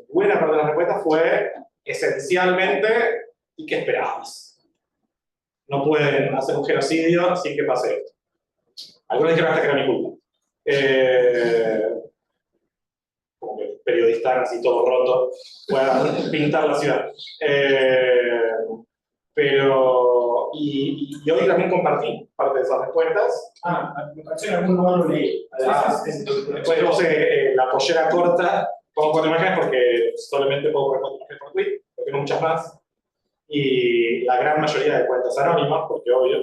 buena parte de las respuestas fue esencialmente ¿y qué esperabas? No pueden hacer un genocidio sin que pase esto. Algunos dijeron hasta que era mi culpa. Como que periodistas así todo roto puedan pintar la ciudad. Pero, y hoy también compartí parte de esas respuestas. Me pareció en algún lugar lo leí. Después puse la pollera corta, pongo 4 imágenes porque solamente puedo poner 4 imágenes por tweet, porque tengo muchas más. Y la gran mayoría de cuentas anónimas, porque obvio.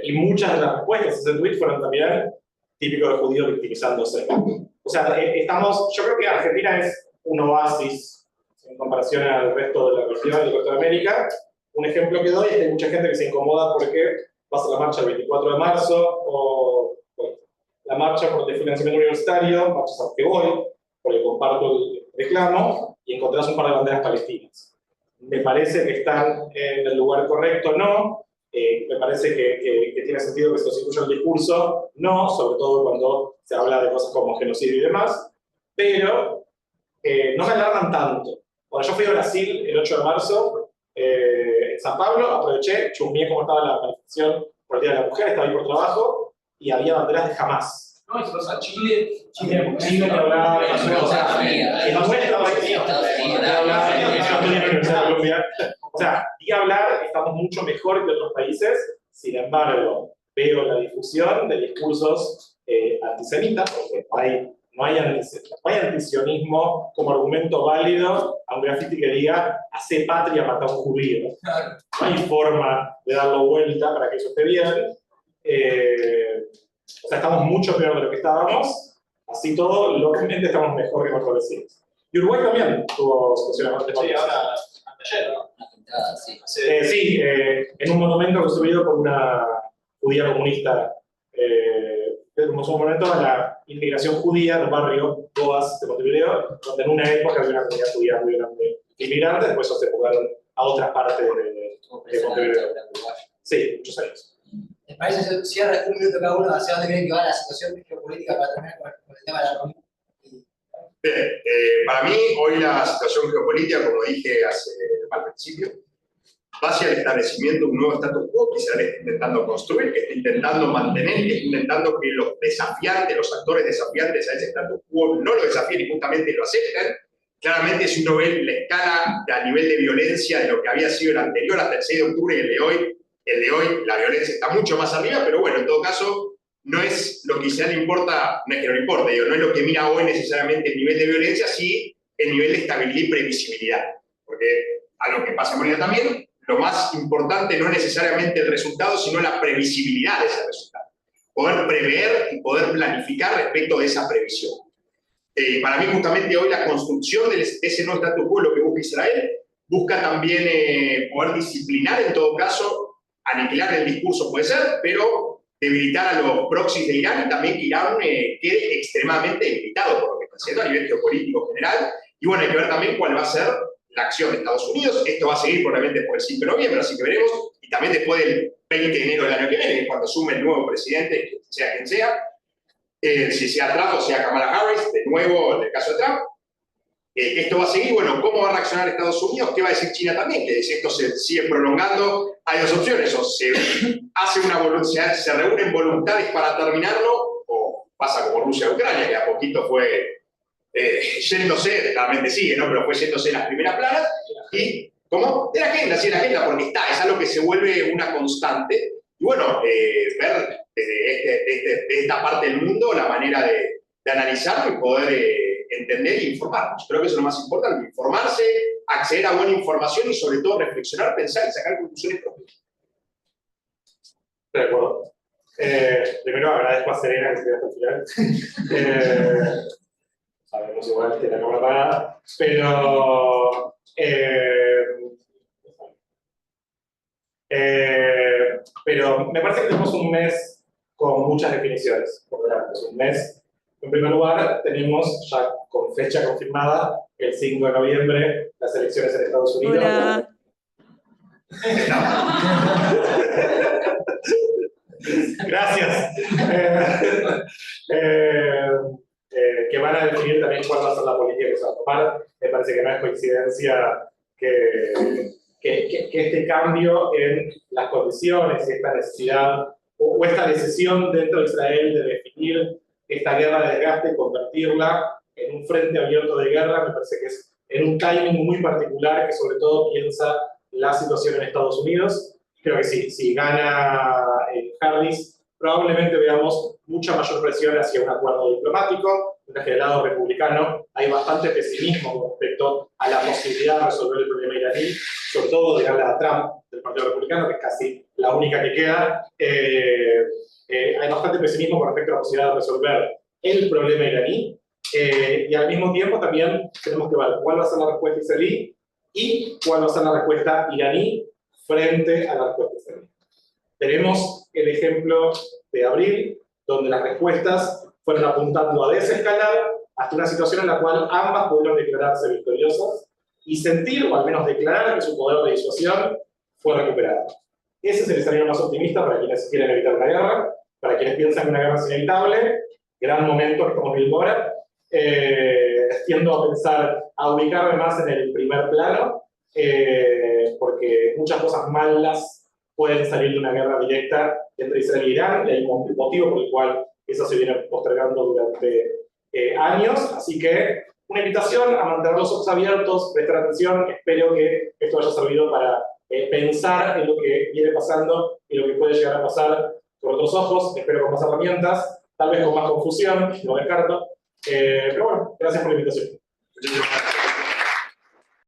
Y muchas de las respuestas a ese tweet fueron también típicos de judíos victimizándose. O sea, yo creo que Argentina es un oasis en comparación al resto de la región y el resto de América. Un ejemplo que doy es que hay mucha gente que se incomoda porque pasa la marcha el 24 de marzo o la marcha por el financiamiento universitario, marchas a las que voy, porque comparto el reclamo y encontrás un par de banderas palestinas. Me parece que están en el lugar correcto, no. Me parece que tiene sentido que se los incluya en el discurso, no, sobre todo cuando se habla de cosas como genocidio y demás, pero no me alarman tanto. Cuando yo fui a Brasil el 8 de marzo, en San Pablo, aproveché, chusmeé cómo estaba la manifestación por el Día de la Mujer, estaba ahí por trabajo, y había banderas de Hamas. ¿no? Y si vas a Chile, Chile ni hablar, o sea, en nuestro país, o sea, ni hablar, estamos mucho mejor que otros países, sin embargo, veo la difusión de discursos antisemitas, porque no hay antisionismo como argumento válido a un graffiti que diga hace patria, mata a un judío. No hay forma de darlo vuelta para que eso esté bien. O sea, estamos mucho peor de lo que estábamos. Así todo, localmente estamos mejor que nuestros vecinos. Y Uruguay también tuvo situaciones bastante Sí, ahora, ayer, ¿no? sí, en un monumento construido por una judía comunista. Como un monumento a la inmigración judía del barrio Boas de Montevideo, donde en una época había una comunidad judía muy grande inmigrante, después se mudaron a otras partes de Montevideo. Sí, muchos años. ¿Les parece si cierra un minuto cada uno hacia dónde creen que va la situación geopolítica para terminar con el tema de la reunión? Bien, para mí hoy la situación geopolítica, como dije al principio, va hacia el establecimiento de un nuevo status quo que se está intentando construir, que está intentando mantener, que está intentando que los desafiantes, los actores desafiantes a ese status quo no lo desafíen y justamente lo acepten. Claramente, si uno ve la escala a nivel de violencia de lo que había sido el anterior hasta el 6 de octubre y el de hoy, la violencia está mucho más arriba, pero bueno, en todo caso, no es lo que quizá le importa, no es que no le importe, digo, no es lo que mira hoy necesariamente el nivel de violencia, sí el nivel de estabilidad y previsibilidad. Porque algo que pasa en Bolivia también, lo más importante no es necesariamente el resultado, sino la previsibilidad de ese resultado. Poder prever y poder planificar respecto de esa previsión. Para mí, justamente hoy, la construcción de ese nuevo status quo, lo que busca Israel, busca también poder disciplinar, en todo caso, aniquilar el discurso, puede ser, pero debilitar a los proxies de Irán y también que Irán quede extremadamente debilitado por lo que está haciendo a nivel geopolítico general. Y bueno, hay que ver también cuál va a ser la acción de Estados Unidos. Esto va a seguir probablemente por el 5 de noviembre, así que veremos. Y también después del 20 de enero del año que viene, cuando asume el nuevo presidente, sea quien sea, si sea Trump o sea Kamala Harris, de nuevo en el caso de Trump. Esto va a seguir, bueno, ¿cómo va a reaccionar Estados Unidos? ¿Qué va a decir China también? Que si esto se sigue prolongando, hay dos opciones, o se hace se reúnen voluntades para terminarlo, o pasa como Rusia-Ucrania, que a poquito fue yéndose, realmente sigue, ¿no? Pero fue yéndose en las primeras planas, y ¿cómo? De la agenda, sí, de la agenda, porque es algo que se vuelve una constante, y bueno, ver desde esta parte del mundo la manera de analizarlo y poder entender e informarnos. Creo que eso es lo más importante, informarse, acceder a buena información y sobre todo reflexionar, pensar y sacar conclusiones propias. De acuerdo. Primero agradezco a Serena que se hasta el final. Sabemos igual que la cámara apagada, pero me parece que tenemos un mes con muchas definiciones. Por delante. Es un mes. En primer lugar, tenemos ya con fecha confirmada el 5 de noviembre las elecciones en Estados Unidos. Hola. Gracias. Que van a definir también cuál va a ser la política que se va a tomar. Me parece que no es coincidencia que este cambio en las condiciones y esta necesidad o esta decisión dentro de Israel de definir esta guerra de desgaste y convertirla en un frente abierto de guerra, me parece que es en un timing muy particular que sobre todo piensa la situación en Estados Unidos. Creo que si gana Harris, probablemente veamos mucha mayor presión hacia un acuerdo diplomático. Desde el lado republicano hay bastante pesimismo con respecto a la posibilidad de resolver el problema iraní, sobre todo de la Trump del Partido Republicano, que es casi la única que queda. Hay bastante pesimismo con respecto a la posibilidad de resolver el problema iraní, y al mismo tiempo también tenemos que ver cuál va a ser la respuesta israelí y cuál va a ser la respuesta iraní frente a la respuesta israelí. Tenemos el ejemplo de abril, donde las respuestas fueron apuntando a desescalar hasta una situación en la cual ambas pudieron declararse victoriosas y sentir, o al menos declarar, que su poder de disuasión fue recuperado. Ese es el escenario más optimista para quienes quieren evitar una guerra, para quienes piensan que una guerra es inevitable. Gran momento que estamos viviendo ahora. Tiendo a pensar, a ubicarme más en el primer plano, porque muchas cosas malas pueden salir de una guerra directa entre Israel e Irán, y hay un motivo por el cual eso se viene postergando durante años, así que una invitación a mantener los ojos abiertos, prestar atención, espero que esto haya servido para pensar en lo que viene pasando y lo que puede llegar a pasar con otros ojos, espero con más herramientas, tal vez con más confusión, no descarto, pero bueno, gracias por la invitación. Muchísimas gracias.